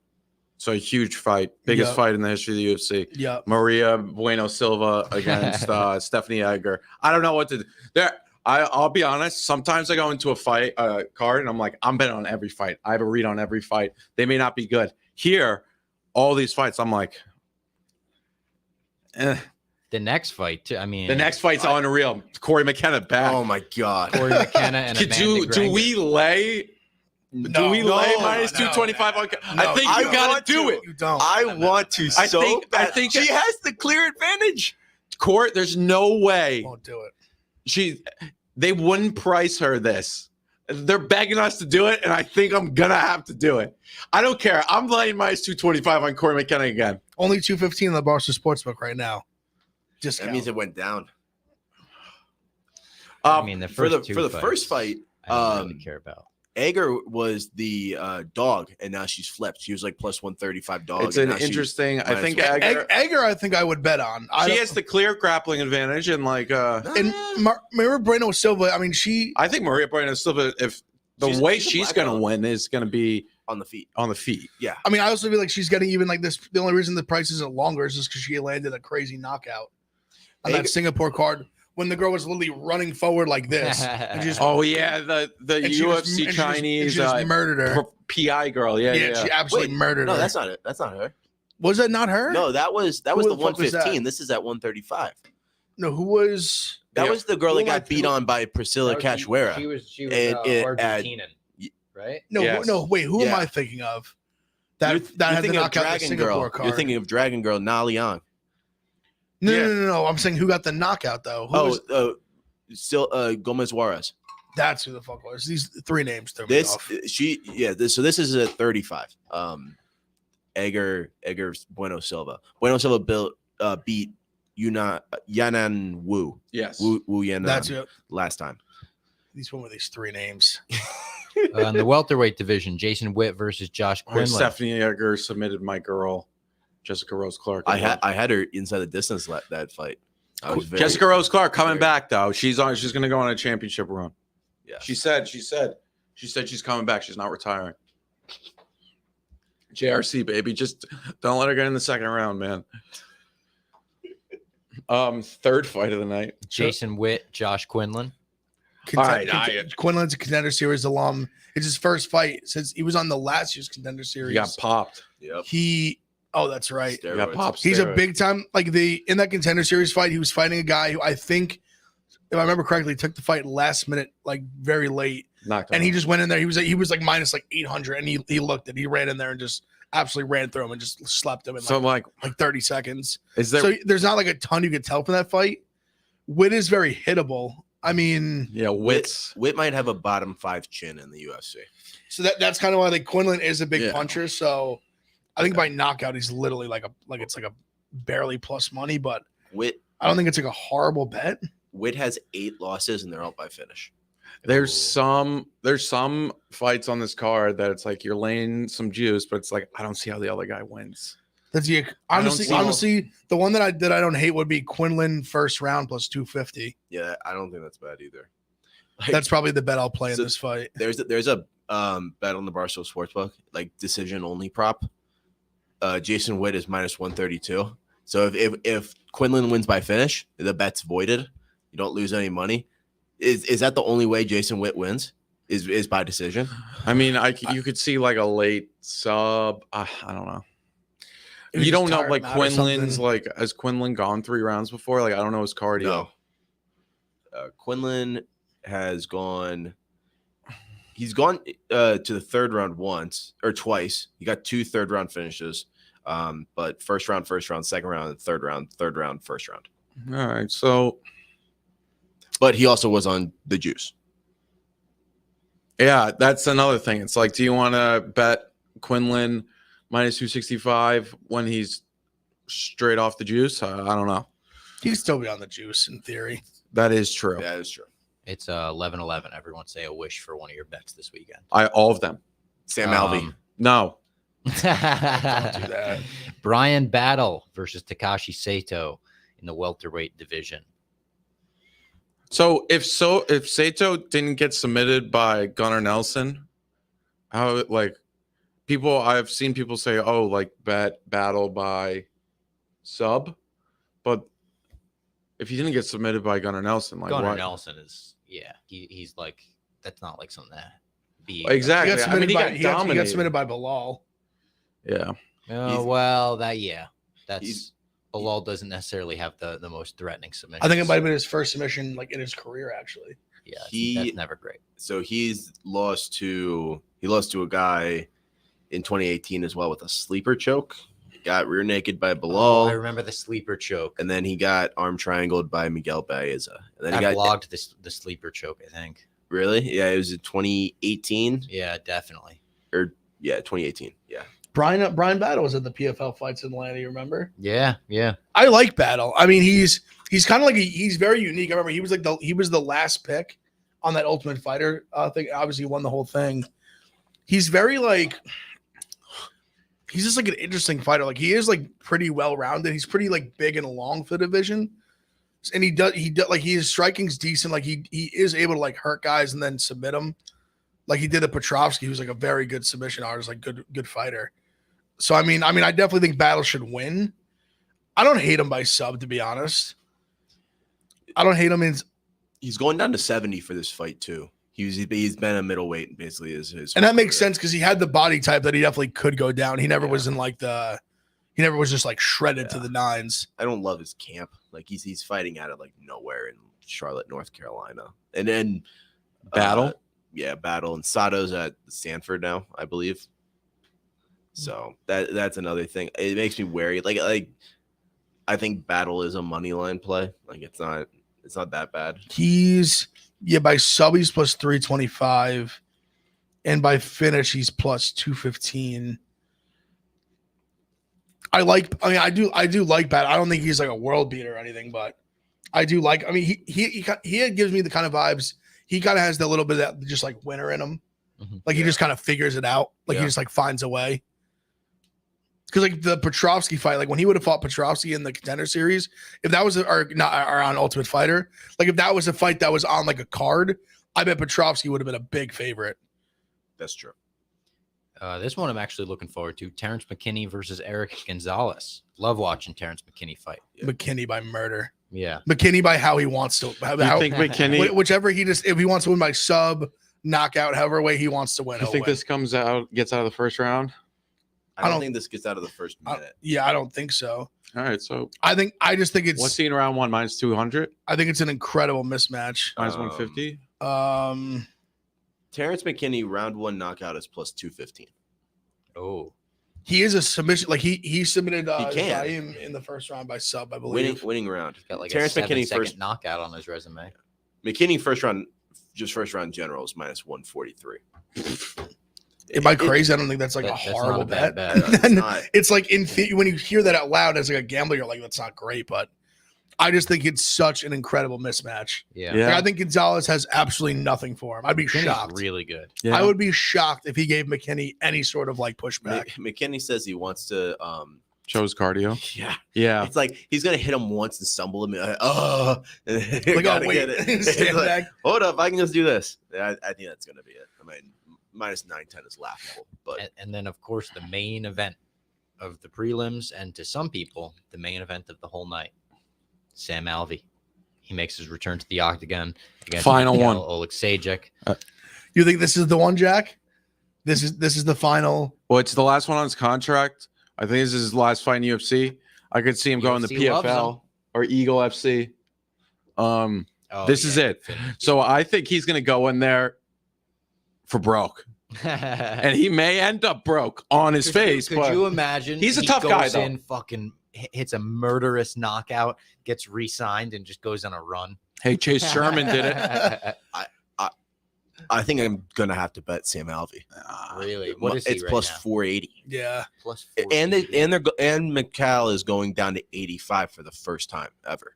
So a huge fight, biggest Yeah. fight in the history of the UFC. Yeah. Maria Bueno Silva against Stephanie Egger. I don't know what to do. I'll be honest. Sometimes I go into a fight card and I'm like, I'm betting on every fight. I have a read on every fight. They may not be good. Here, all these fights, I'm like, The next fight, too. I mean, the next fight's unreal. Corey McKenna back. Oh my god. Corey McKenna and Amanda do Greger. we lay? No, lay no, minus no, 225 on? no. I think I you got want to do to. it. You don't. I want to I so think- I bad. think- She has the clear advantage. Court, there's no way Won't do it. they wouldn't price her this. They're begging us to do it, and I think I'm gonna have to do it. I don't care. I'm laying minus 225 on Corey McKenna again. Only 215 in the Barstool Sportsbook right now. Just That means it went down. I mean, the For first the first fight, I don't really um, care about. Egger was the dog, and now she's flipped. She was like plus 135 dog. It's and an now she's interesting. I minus think one. Egger, I think I would bet on. she has the clear grappling advantage, and like And Maria Bueno Silva, I mean, I think Maria Bueno Silva, if the She's- way she's a she's black gonna belt. win is gonna be on the feet. on the feet. Yeah. I mean, I also feel like she's getting even like this. The only reason the price isn't longer is just because she landed a crazy knockout on that Egger- Singapore card when the girl was literally running forward like this. And she just, Oh yeah, the and she UFC just- and she just- and Chinese she just murdered her. PI girl. Yeah, yeah. She absolutely Wait, murdered No, her. that's not it. That's not her. Was that not her? No, that was Who the the fuck was 115. that? This is at 135. No, who was? That Yeah. was the girl Who that am I got beat on by Priscilla Cachoeira. She was And it- Argentinian, right? No, Yes. no. Wait, who am Yeah. I thinking of? That You're had the thinking of knockout the Dragon Singapore Girl. card. You're thinking of Dragon Girl, Na Liang. No, Yeah. no. I'm saying who got the knockout though. Who was, Still Gomez Juarez. that's who the fuck was. These three names threw me This off. so this is at 35. Egger Bueno Silva. Bueno Silva beat Yanan Wu. Yes. Wu Yanan That's it. last time. These one with these three names. In the welterweight division, Jason Witt versus Josh Quinlan. Stephanie Egger submitted my girl, Jessica Rose Clark. I had her inside the distance that fight. Jessica Rose Clark coming back though. She's going to go on a championship run. Yeah. She said she's coming back. She's not retiring. JRC baby, just don't let her get in the second round, man. Third fight of the night. Jason Witt, Josh Quinlan. Quinlan's a Contender Series alum. It's his first fight since he was on the last year's Contender Series. He got popped. Yep. Oh, that's right. He got popped. He's a big time, in that Contender Series fight, he was fighting a guy who I think, if I remember correctly, took the fight last minute, very late. And he just went in there. He was like minus 800, and he looked it. He ran in there and just absolutely ran through him and just slapped him in like 30 seconds. So there's not a ton you could tell from that fight. Witt is very hittable. I mean, yeah, Witt might have a bottom 5 chin in the UFC. So that's kind of why Quinlan is a big puncher. So I think by knockout he's literally it's a barely plus money, but Witt, I don't think it's a horrible bet. Witt has 8 losses and they're all by finish. There's some fights on this card that it's you're laying some juice, but it's I don't see how the other guy wins. That's honestly the one that I don't hate would be Quinlan first round plus 250. Yeah, I don't think that's bad either. That's probably the bet I'll play in this fight. There's a bet on the Barstool Sportsbook, decision only prop. Jason Witt is minus 132. So if Quinlan wins by finish, the bet's voided. You don't lose any money. Is that the only way Jason Witt wins? Is by decision? I mean, you could see a late sub. I don't know. You don't know Quinlan's has Quinlan gone 3 rounds before? I don't know his cardio. No. Quinlan has gone. He's gone to the third round once or twice. He got 2 third round finishes. But first round, second round, third round, first round. All right. So, but he also was on the juice. Yeah, that's another thing. It's do you want to bet Quinlan minus 265 when he's straight off the juice? I don't know. He could still be on the juice in theory. That is true. That is true. It's 11-11. Everyone say a wish for one of your bets this weekend. All of them. Sam Alvey. No. Don't do that. Brian Battle versus Takashi Sato in the welterweight division. So if Sato didn't get submitted by Gunnar Nelson, how I've seen people say, bet Battle by sub, but if he didn't get submitted by Gunnar Nelson, Gunnar Nelson is, he's that's not something that be exactly. He got submitted by Bilal. Yeah. Oh well, that's Bilal doesn't necessarily have the most threatening submission. I think it might have been his first submission in his career actually. Yeah, that's never great. So he lost to a guy in 2018 as well with a sleeper choke. Got rear naked by Bilal. I remember the sleeper choke. And then he got arm triangled by Miguel Baeza. And then I blogged the sleeper choke, I think. Really? Yeah, it was in 2018. Yeah, definitely. 2018. Yeah. Brian Battle was at the PFL fights in Atlanta, you remember? Yeah. I like Battle. I mean, he's kind of he's very unique. I remember he was the last pick on that Ultimate Fighter thing. Obviously, he won the whole thing. He's very he's just an interesting fighter. He is pretty well rounded. He's pretty big and long for the division, and his striking's decent. He is able to hurt guys and then submit them. He did a Petrovsky, who's a very good submission artist, good fighter. So I mean, I definitely think Battle should win. I don't hate him by sub, to be honest. I don't hate him. He's going down to 70 for this fight too. He's been a middleweight basically his and that makes sense because he had the body type that he definitely could go down. He never was in he never was just shredded to the nines. I don't love his camp. He's fighting out of nowhere in Charlotte, North Carolina, and then Battle. Battle and Sato's at Stanford now, I believe. So that's another thing. It makes me wary. I think Battle is a money line play. It's not that bad. By sub he's plus 325, and by finish he's plus 215. I do like Battle. I don't think he's a world beater or anything, but I do he gives me the kind of vibes. He kind of has the little bit of that just winner in him. Like he just kind of figures it out. Like he just like finds a way. Because like the Petrovsky fight, like when he would have fought Petrovsky in the Contender Series, if that was or on Ultimate Fighter, like if that was a fight that was on like a card, I bet Petrovsky would have been a big favorite. That's true. This one I'm actually looking forward to. Terence Mckinney versus Eric Gonzalez. Love watching Terence Mckinney fight. Yeah. McKinney by murder. Yeah. McKinney by how he wants to. You think McKinney? Whichever if he wants to win by sub, knockout, however way he wants to win. You think this gets out of the first round? I don't think this gets out of the first minute. I don't think so. All right, so I just think it's. What's he in round one? Minus 200. I think it's an incredible mismatch. Minus 150. Terence McKinney round one knockout is plus 215. Oh, he is a submission. Like he submitted Zaim in the first round by sub, I believe. Winning round. He's got like Terence a McKinney first knockout on his resume. McKinney first round general is minus 143. Am I crazy? I don't think that's like a horrible bet. It's like when you hear that out loud as like a gambler, you're like, that's not great, but I just think it's such an incredible mismatch. Yeah. Like, I think Gonzalez has absolutely nothing for him. I'd be shocked. Really good. Yeah. I would be shocked if he gave McKinney any sort of like pushback. McKinney says he wants to show his cardio. Yeah. It's like he's gonna hit him once and stumble him. Like, wait, like, hold up, I can just do this. I think that's gonna be it. I mean, minus 910 is laughable, but and then of course the main event of the prelims, and to some people the main event of the whole night. Sam Alvey. He makes his return to the octagon against final one. Oleksiejczuk. You think this is the one, Jack? This is the final. Well, it's the last one on his contract. I think this is his last fight in UFC. I could see him going to PFL or Eagle FC. This is it. So I think he's going to go in there for broke. And he may end up broke on his face. Could you imagine? He's a tough guy, though. In fucking hits a murderous knockout, gets re-signed, and just goes on a run. Hey, Chase Sherman did it. I think I'm gonna have to bet Sam Alvey. Really? What is he it's plus 480. Yeah, plus 480. And McCall is going down to 85 for the first time ever.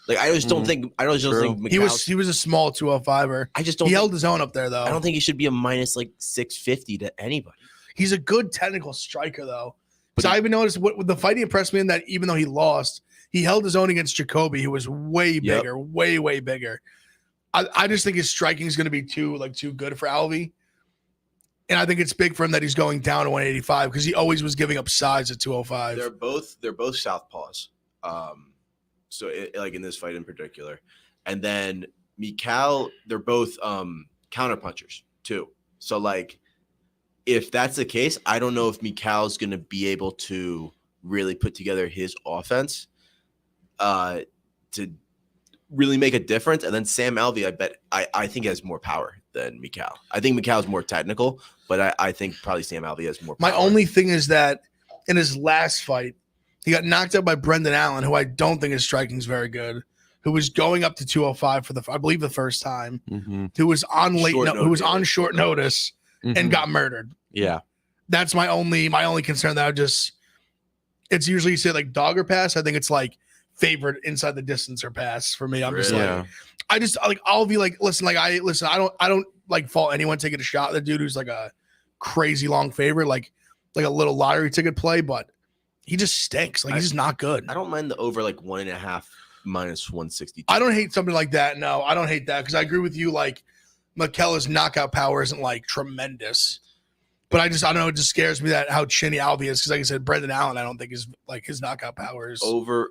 Like I just don't think McCall, he was a small 205er. I just don't. He held his own up there though. I don't think he should be a minus like 650 to anybody. He's a good technical striker though. Because I even noticed what the fight impressed me in that even though he lost, he held his own against Jacoby, who was way bigger, way bigger. I just think his striking is going to be too good for Alvey. And I think it's big for him that he's going down to 185 because he always was giving up size at 205. They're both southpaws. So like in this fight in particular. And then Mikal, they're both counterpunchers too. So like if that's the case, I don't know if Mikal's going to be able to really put together his offense to really make a difference. And then Sam Alvey, I think has more power than Mikal. I think Mikal's more technical, but I think probably Sam Alvey has more power. My only thing is that in his last fight, he got knocked out by Brendan Allen, who I don't think his striking is very good, who was going up to 205 for I believe the first time, who was on short notice and got murdered. Yeah. That's my only concern that it's usually you say like dog or pass. I think it's like favored inside the distance or pass for me. I'm just like, I'll be like, I don't like fault anyone taking a shot at the dude who's like a crazy long favorite, like a little lottery ticket play, but he just stinks. Like he's just not good. I don't mind the over like 1.5 minus 162. I don't hate something like that. No, I don't hate that because I agree with you. Like McKellar's knockout power isn't like tremendous. But I don't know. It just scares me that how chinny Alvey is because, like I said, Brendan Allen, I don't think is like his knockout power is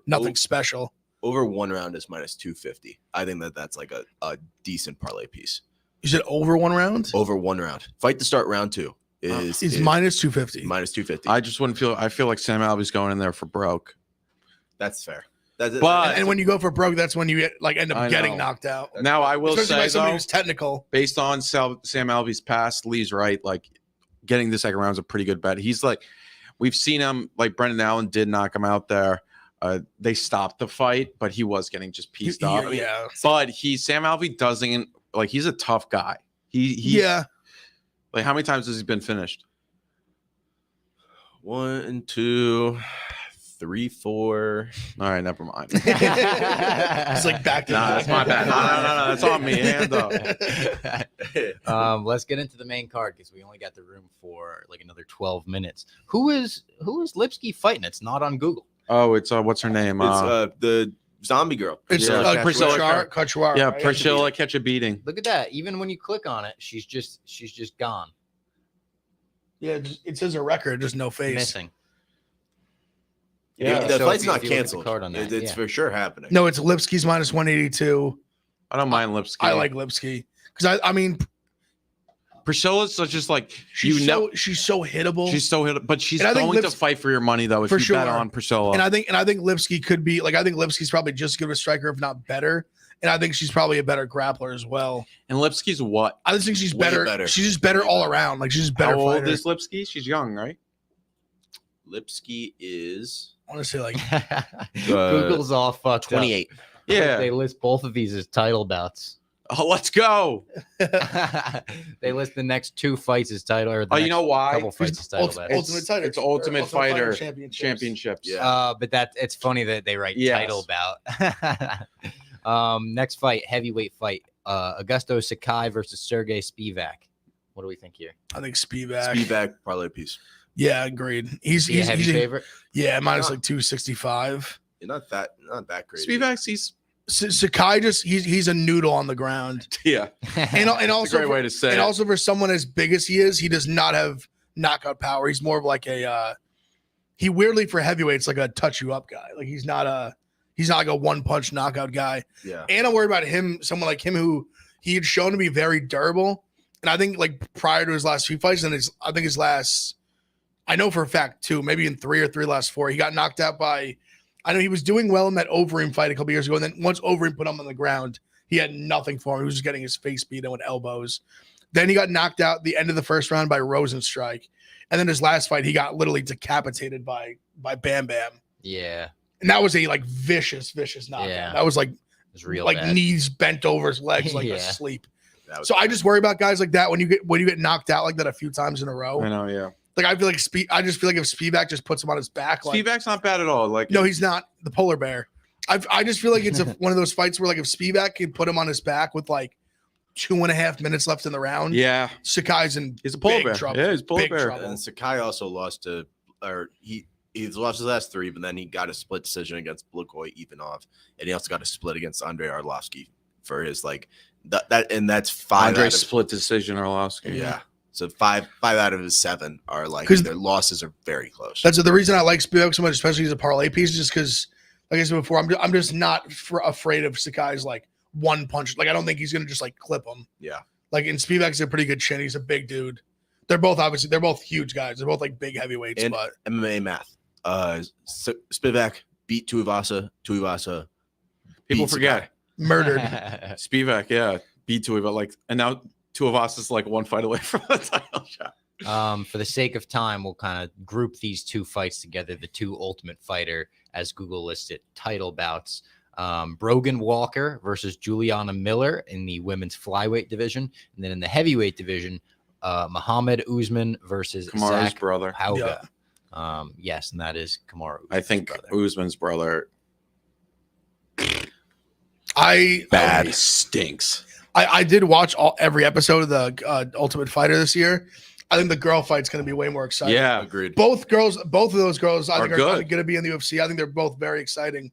nothing special. Over one round is minus 250. I think that's like a decent parlay piece. You said over one round? Over one round. Fight to start round two is minus 250. Minus 250. I just wouldn't feel. I feel like Sam Alvey's going in there for broke. That's fair. And when you go for broke, that's when you end up getting knocked out. Now I will say somebody who's technical, based on Sam Alvey's past, Lee's right. Like getting the second round is a pretty good bet. He's like, we've seen him. Like Brendan Allen did knock him out there. They stopped the fight, but he was getting just pieced up. Yeah. But Sam Alvey doesn't like. He's a tough guy. Like how many times has he been finished? 1, 2, 3-4. All right, never mind. He's like back to that's my bad. No, that's on me. Hand up. Let's get into the main card because we only got the room for like another 12 minutes. Who is Lipsky fighting? It's not on Google. Oh, it's what's her name? It's the zombie girl. It's Priscilla Cachoeira. Yeah, right? Priscilla catch a beating. Look at that. Even when you click on it, she's just gone. Yeah, it says a record. There's no face. Missing. Yeah, the so fight's if you not look at the canceled. card on that, It's for sure happening. No, it's Lipsky's minus 182. I don't mind Lipsky. I like Lipsky because I mean Priscilla's just like she's so hittable. She's so hittable, but she's And I think going to fight for your money though. If for you sure. bet on Priscilla, and I think Lipsky could be like I think Lipsky's probably just as good of a striker, if not better. And I think she's probably a better grappler as well. and Lipsky's what? I just think she's Way better. better. She's just better all around. Like she's just better How old fighter. is Lipsky? She's young, right? Lipsky is I want to say like Google's all fucked 28. up. Yeah. They list both of these as title bouts. Oh, let's go. They list the next 2 fights as title. Or the Oh, you next know why? couple fights as title bouts. Ultimate Fighter. It's Ultimate Fighter Championships. Championships. Yeah. But it's funny that they write Yes. title bout. Next fight, heavyweight fight. Augusto Sakai versus Sergey Spivak. What do we think here? I think Spivak. Spivak parlay piece. Yeah, agreed. He's Is he a heavy favorite? Yeah, minus like 265. Not that great. Spivak, he's Sakai just he's a noodle on the ground. yeah. And also Great way to say and it. also for someone as big as he is, he does not have knockout power. He's more of like a he weirdly for heavyweights like a touch you up guy. Like he's not like a one punch knockout guy. Yeah. And I'm worried about someone like him who he had shown to be very durable. And I think like prior to his last few fights, and his last, I know for a fact too, maybe in 3 last 4, he got knocked out by. I know he was doing well in that Overeem fight a couple years ago, and then once Overeem put him on the ground, he had nothing for him. He was just getting his face beat in with elbows. Then he got knocked out at the end of the first round by Rosenstrike, and then his last fight he got literally decapitated by Bam Bam. Yeah. And that was a like vicious knockout. Yeah. That was like It's real like bad. knees bent over his legs like Yeah. asleep. So I just worry about guys like that when you get knocked out like that a few times in a row. I know, yeah. Like I feel like I just feel like if Spivak just puts him on his back, like Spivak's not bad at all. Like no, he's not the polar bear. I just feel like it's one of those fights where like if Spivak can put him on his back with like 2.5 minutes left in the round, yeah, Sakai's in he's a polar big bear. trouble. Yeah, he's a polar Big bear. trouble. And Sakai also lost he's lost his last 3, but then he got a split decision against Blagoy Ivanov, and he also got a split against Andrei Arlovsky for his like that and that's 5 Andre out of, split decision Orlovsky. yeah. So 5 out of his 7 are like 'Cause their losses are very close. That's the reason I like Spivak so much, especially as a parlay piece, is just because, like I said before, I'm just not afraid of Sakai's like one punch. Like I don't think he's gonna just like clip him. Yeah. Like and Spivak's a pretty good chin. He's a big dude. They're both huge guys. They're both like big heavyweights. And But MMA math. Spivak beat Tuivasa. Tuivasa People beat forget murdered. Spivak. Yeah, beat Tuivasa. Like, and now Tuivasa is like 1 fight away from the title shot. For the sake of time, we'll kind of group these 2 fights together. The 2 Ultimate Fighter, as Google listed, title bouts. Brogan Walker versus Juliana Miller in the women's flyweight division. And then in the heavyweight division, Muhammad Usman versus Kamaru's Zach brother. Pauga. Yes, and that is Kamaru. I think Usman's brother I stinks. I did watch every episode of the Ultimate Fighter this year. I think the girl fight's going to be way more exciting. Yeah, Agreed. Both of those girls, I think are good. going to be in the UFC. I think they're both very exciting.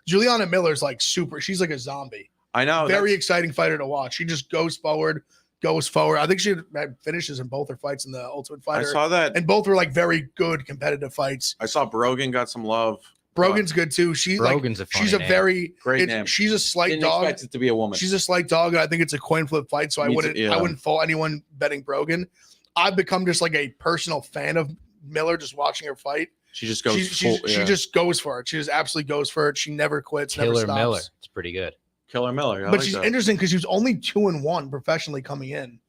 Juliana Miller's like super. She's like a zombie. I know. Very exciting fighter to watch. She just goes forward. I think she had finishes in both her fights in the Ultimate I Fighter. saw that. And both were like very good competitive fights. I saw Brogan got some love. Brogan's good too. She's Brogan's a funny she's a name. very Great name. She's a slight Didn't dog. expect it to be a woman. She's a slight dog, and I think it's a coin flip fight. So I Me too, wouldn't yeah. I wouldn't fault anyone betting Brogan. I've become just like a personal fan of Miller, just watching her fight. She just goes. She just goes for it. She just absolutely goes for it. She never quits. never Killer stops. Miller. It's pretty good. Killer Miller. I But like she's that. interesting because she was only 2-1 professionally coming in,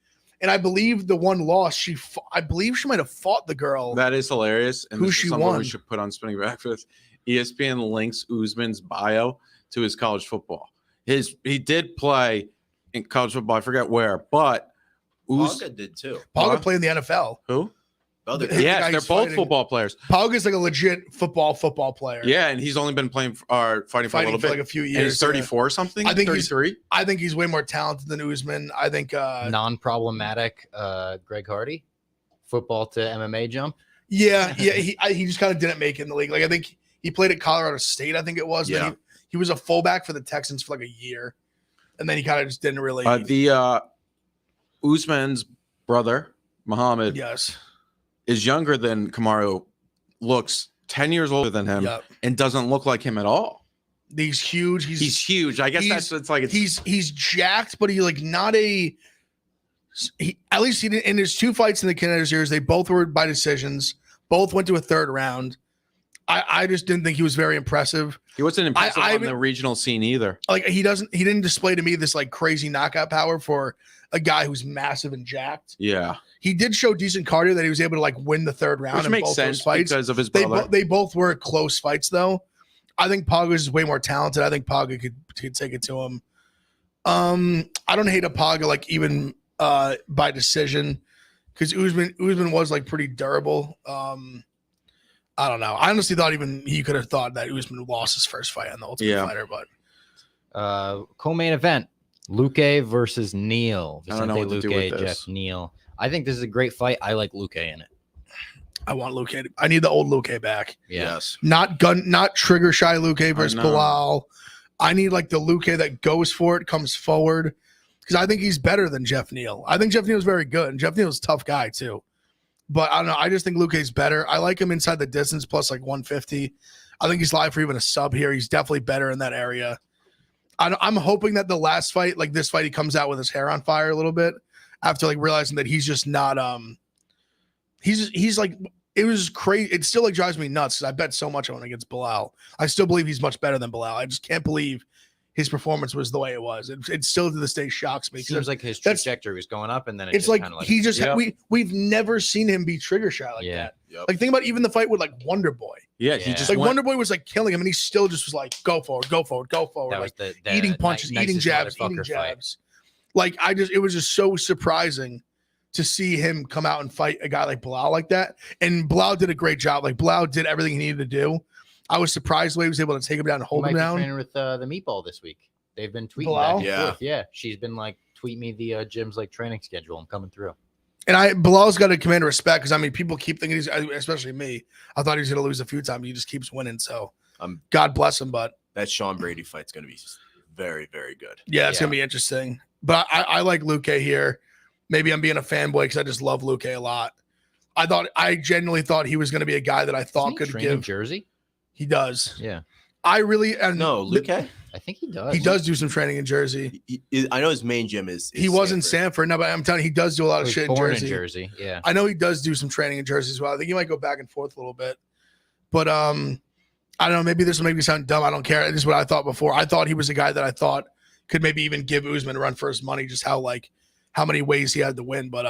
and I believe the one loss I believe she might have fought the girl. That is hilarious. And Who this she is something won? we should put on Spinning Backfist. ESPN links Usman's bio to his college football. He did play in college football. I forget where, but Pauga did too. Pauga played in the NFL. Who? Yes, they're both football players. Pauga's like a legit football player. Yeah, and he's only been fighting for a little bit, like a few years. And he's 34 or something. I think 33. I think he's way more talented than Usman. I think non-problematic Greg Hardy, football to MMA jump. Yeah. He just kind of didn't make it in the league. Like I think he played at Colorado State. I think it was. Yeah. He was a fullback for the Texans for like a year, and then he kind of just didn't really. Usman's brother Muhammad. Yes. Is younger than Kamaru, looks 10 years older than him, and doesn't look like him at all. He's huge. He's huge. I guess he's jacked, but he like not a. At least he didn't, in his 2 fights in the Canada series, they both were by decisions. Both went to a 3rd round. I just didn't think he was very impressive. He wasn't impressive on the regional scene either. Like he didn't display to me this like crazy knockout power for a guy who's massive and jacked. Yeah. He did show decent cardio that he was able to like win the 3rd round. Which in makes both sense those fights. because of his brother. They both were close fights though. I think Pauga is way more talented. I think Pauga could take it to him. I don't hate a Pauga like even by decision because Usman was like pretty durable. I don't know. I honestly thought even he could have thought that Usman lost his first fight on the Ultimate Fighter, but co-main event. Luque versus Neal. I don't know what to do with this. Jeff Neal. I think this is a great fight. I like Luque in it. I want Luque. I need the old Luque back. Yes. Not trigger shy Luque versus Bilal. I need like the Luque that goes for it, comes forward. Because I think he's better than Jeff Neal. I think Jeff Neal's very good. And Jeff Neal's a tough guy too. But I don't know. I just think Luque's better. I like him inside the distance plus like 150. I think he's live for even a sub here. He's definitely better in that area. I'm hoping that the last fight, like this fight, he comes out with his hair on fire a little bit after like realizing that he's just not he's like, it was crazy. It still like drives me nuts because I bet so much on him against Bilal. I still believe he's much better than Bilal. I just can't believe his performance was the way it was. It still to this day shocks me. It seems like his trajectory was going up, and then it's like he just we've never seen him be trigger shy like that. Yep. Like think about even the fight with like Wonder Boy. Yeah, he just like Wonder Boy was like killing him, and he still just was like go forward. That like was the eating punches, eating jabs. Like it was just so surprising to see him come out and fight a guy like Bilal like that. And Bilal did a great job. Like Bilal did everything he needed to do. I was surprised the way he was able to take him down and hold him down. Training with the Meatball this week. They've been tweeting Bilal? back and forth. Yeah, she's been like, tweet me the gym's like training schedule. I'm coming through. And Bilal's got to command respect because I mean, people keep thinking especially me. I thought he was going to lose a few times. He just keeps winning. So God bless him. But that Sean Brady fight's going to be very, very good. Yeah, it's going to be interesting. But I like Luque here. Maybe I'm being a fanboy because I just love Luque a lot. I genuinely thought he was going to be a guy that I thought could give in Jersey. He does. Yeah. I really no Luque. I think he does. He does do some training in Jersey. I know his main gym is he was in Sanford. No, but I'm telling you, he does do a lot of shit in Jersey. Yeah. I know he does do some training in Jersey as well. I think he might go back and forth a little bit. But I don't know. Maybe this will make me sound dumb. I don't care. This is what I thought before. I thought he was a guy that I thought could maybe even give Usman a run for his money, just how many ways he had to win. But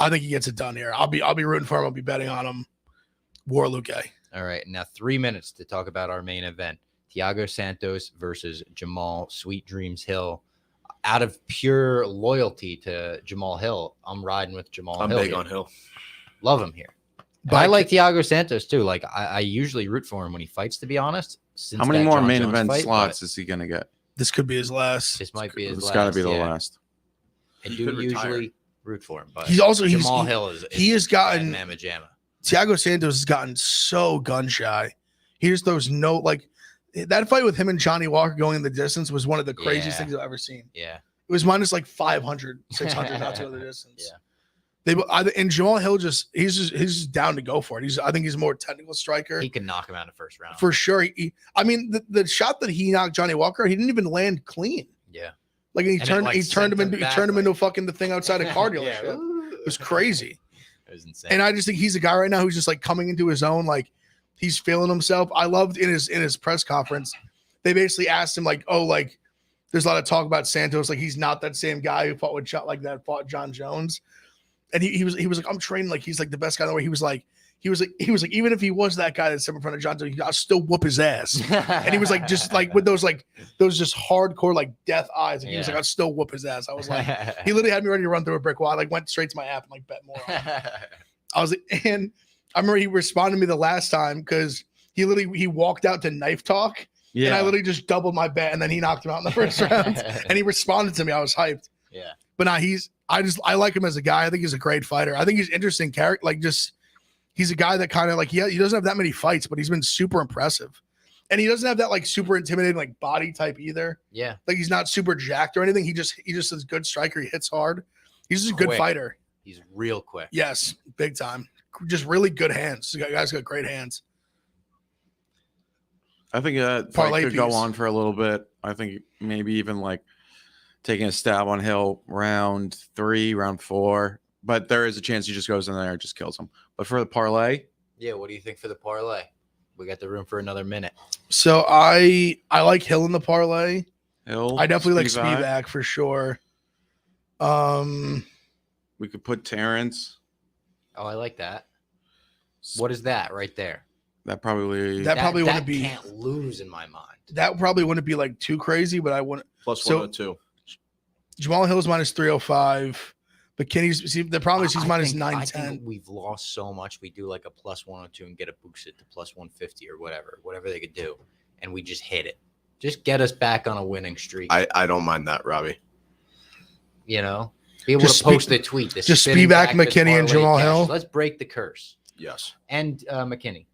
I think he gets it done here. I'll be rooting for him. I'll be betting on him. War Luque. All right. Now 3 minutes to talk about our main event. Thiago Santos versus Jamal Sweet Dreams Hill. Out of pure loyalty to Jamal Hill, I'm riding with Jamal Hill. I'm big on Hill. Love him here. But I like Thiago Santos too. Like I usually root for him when he fights, to be honest. How many more main event slots is he going to get? This could be his last. This might be his last. It's got to be the last. I do usually root for him, but Jamal Hill is he has gotten mamma jamma. Thiago Santos has gotten so gun shy. He just throws that fight with him and Johnny Walker going in the distance was one of the craziest things I've ever seen. Yeah. It was minus like 500, 600 out to the distance. Yeah. And Jamal Hill he's just down to go for it. I think he's a more technical striker. He can knock him out in the first round. For sure. I mean, the shot that he knocked Johnny Walker, he didn't even land clean. Yeah. Like he turned him into fucking the thing outside of car dealership. It was crazy. It was insane. And I just think he's a guy right now who's just like coming into his own, like he's feeling himself. I loved in his press conference, they basically asked him like, oh, like there's a lot of talk about Santos, like he's not that same guy who fought John Jones. And he was like, I'm training like he's like the best guy in the way. He was like, even if he was that guy that's in front of John Jones, I'll still whoop his ass. And he was like, just like with those just hardcore like death eyes. And he was like, I'll still whoop his ass. I was like, he literally had me ready to run through a brick wall. I like went straight to my app and like bet more on him. and I remember he responded to me the last time because he walked out to knife talk. Yeah. And I literally just doubled my bet, and then he knocked him out in the first round. And he responded to me. I was hyped. Yeah. But now I like him as a guy. I think he's a great fighter. I think he's interesting character. Like he's a guy that kind of like he doesn't have that many fights, but he's been super impressive. And he doesn't have that like super intimidating like body type either. Yeah. Like he's not super jacked or anything. He just is a good striker. He hits hard. He's just a good fighter. He's real quick. Yes, big time. Just really good hands. The guy's got great hands. I think that fight could go on for a little bit. I think maybe even like taking a stab on Hill round 3, round 4. But there is a chance he just goes in there and just kills him. But for the parlay, yeah, what do you think for the parlay? We got the room for another minute. So I like Hill in the parlay. Hill, I definitely like Spivak for sure. We could put Terence. Oh, I like that. What is that right there? That probably wouldn't be can't lose in my mind. That probably wouldn't be like too crazy, but I wouldn't. Plus 102. Jamal Hill's minus 305. McKinney's the problem is he's minus 910. I think we've lost so much. We do like a plus 102 and get a boost it to plus 150 or whatever they could do, and we just hit it. Just get us back on a winning streak. I don't mind that, Robbie. You know, be able to post a tweet. Just Spivak, McKinney, and Jamal Hill. Let's break the curse. Yes. And McKinney.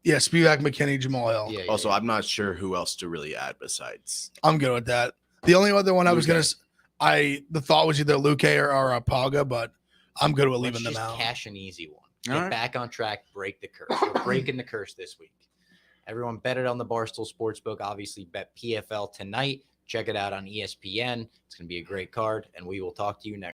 Yeah, Spivak, McKinney, Jamal Hill. Yeah, also, I'm not sure who else to really add besides. I'm good with that. The only other one I was gonna, the thought was either Luke or Paga, but I'm good with leaving them out. Cash an easy one. Get back on track. Break the curse. We're breaking the curse this week. Everyone bet it on the Barstool Sportsbook. Obviously, bet PFL tonight. Check it out on ESPN. It's going to be a great card, and we will talk to you next.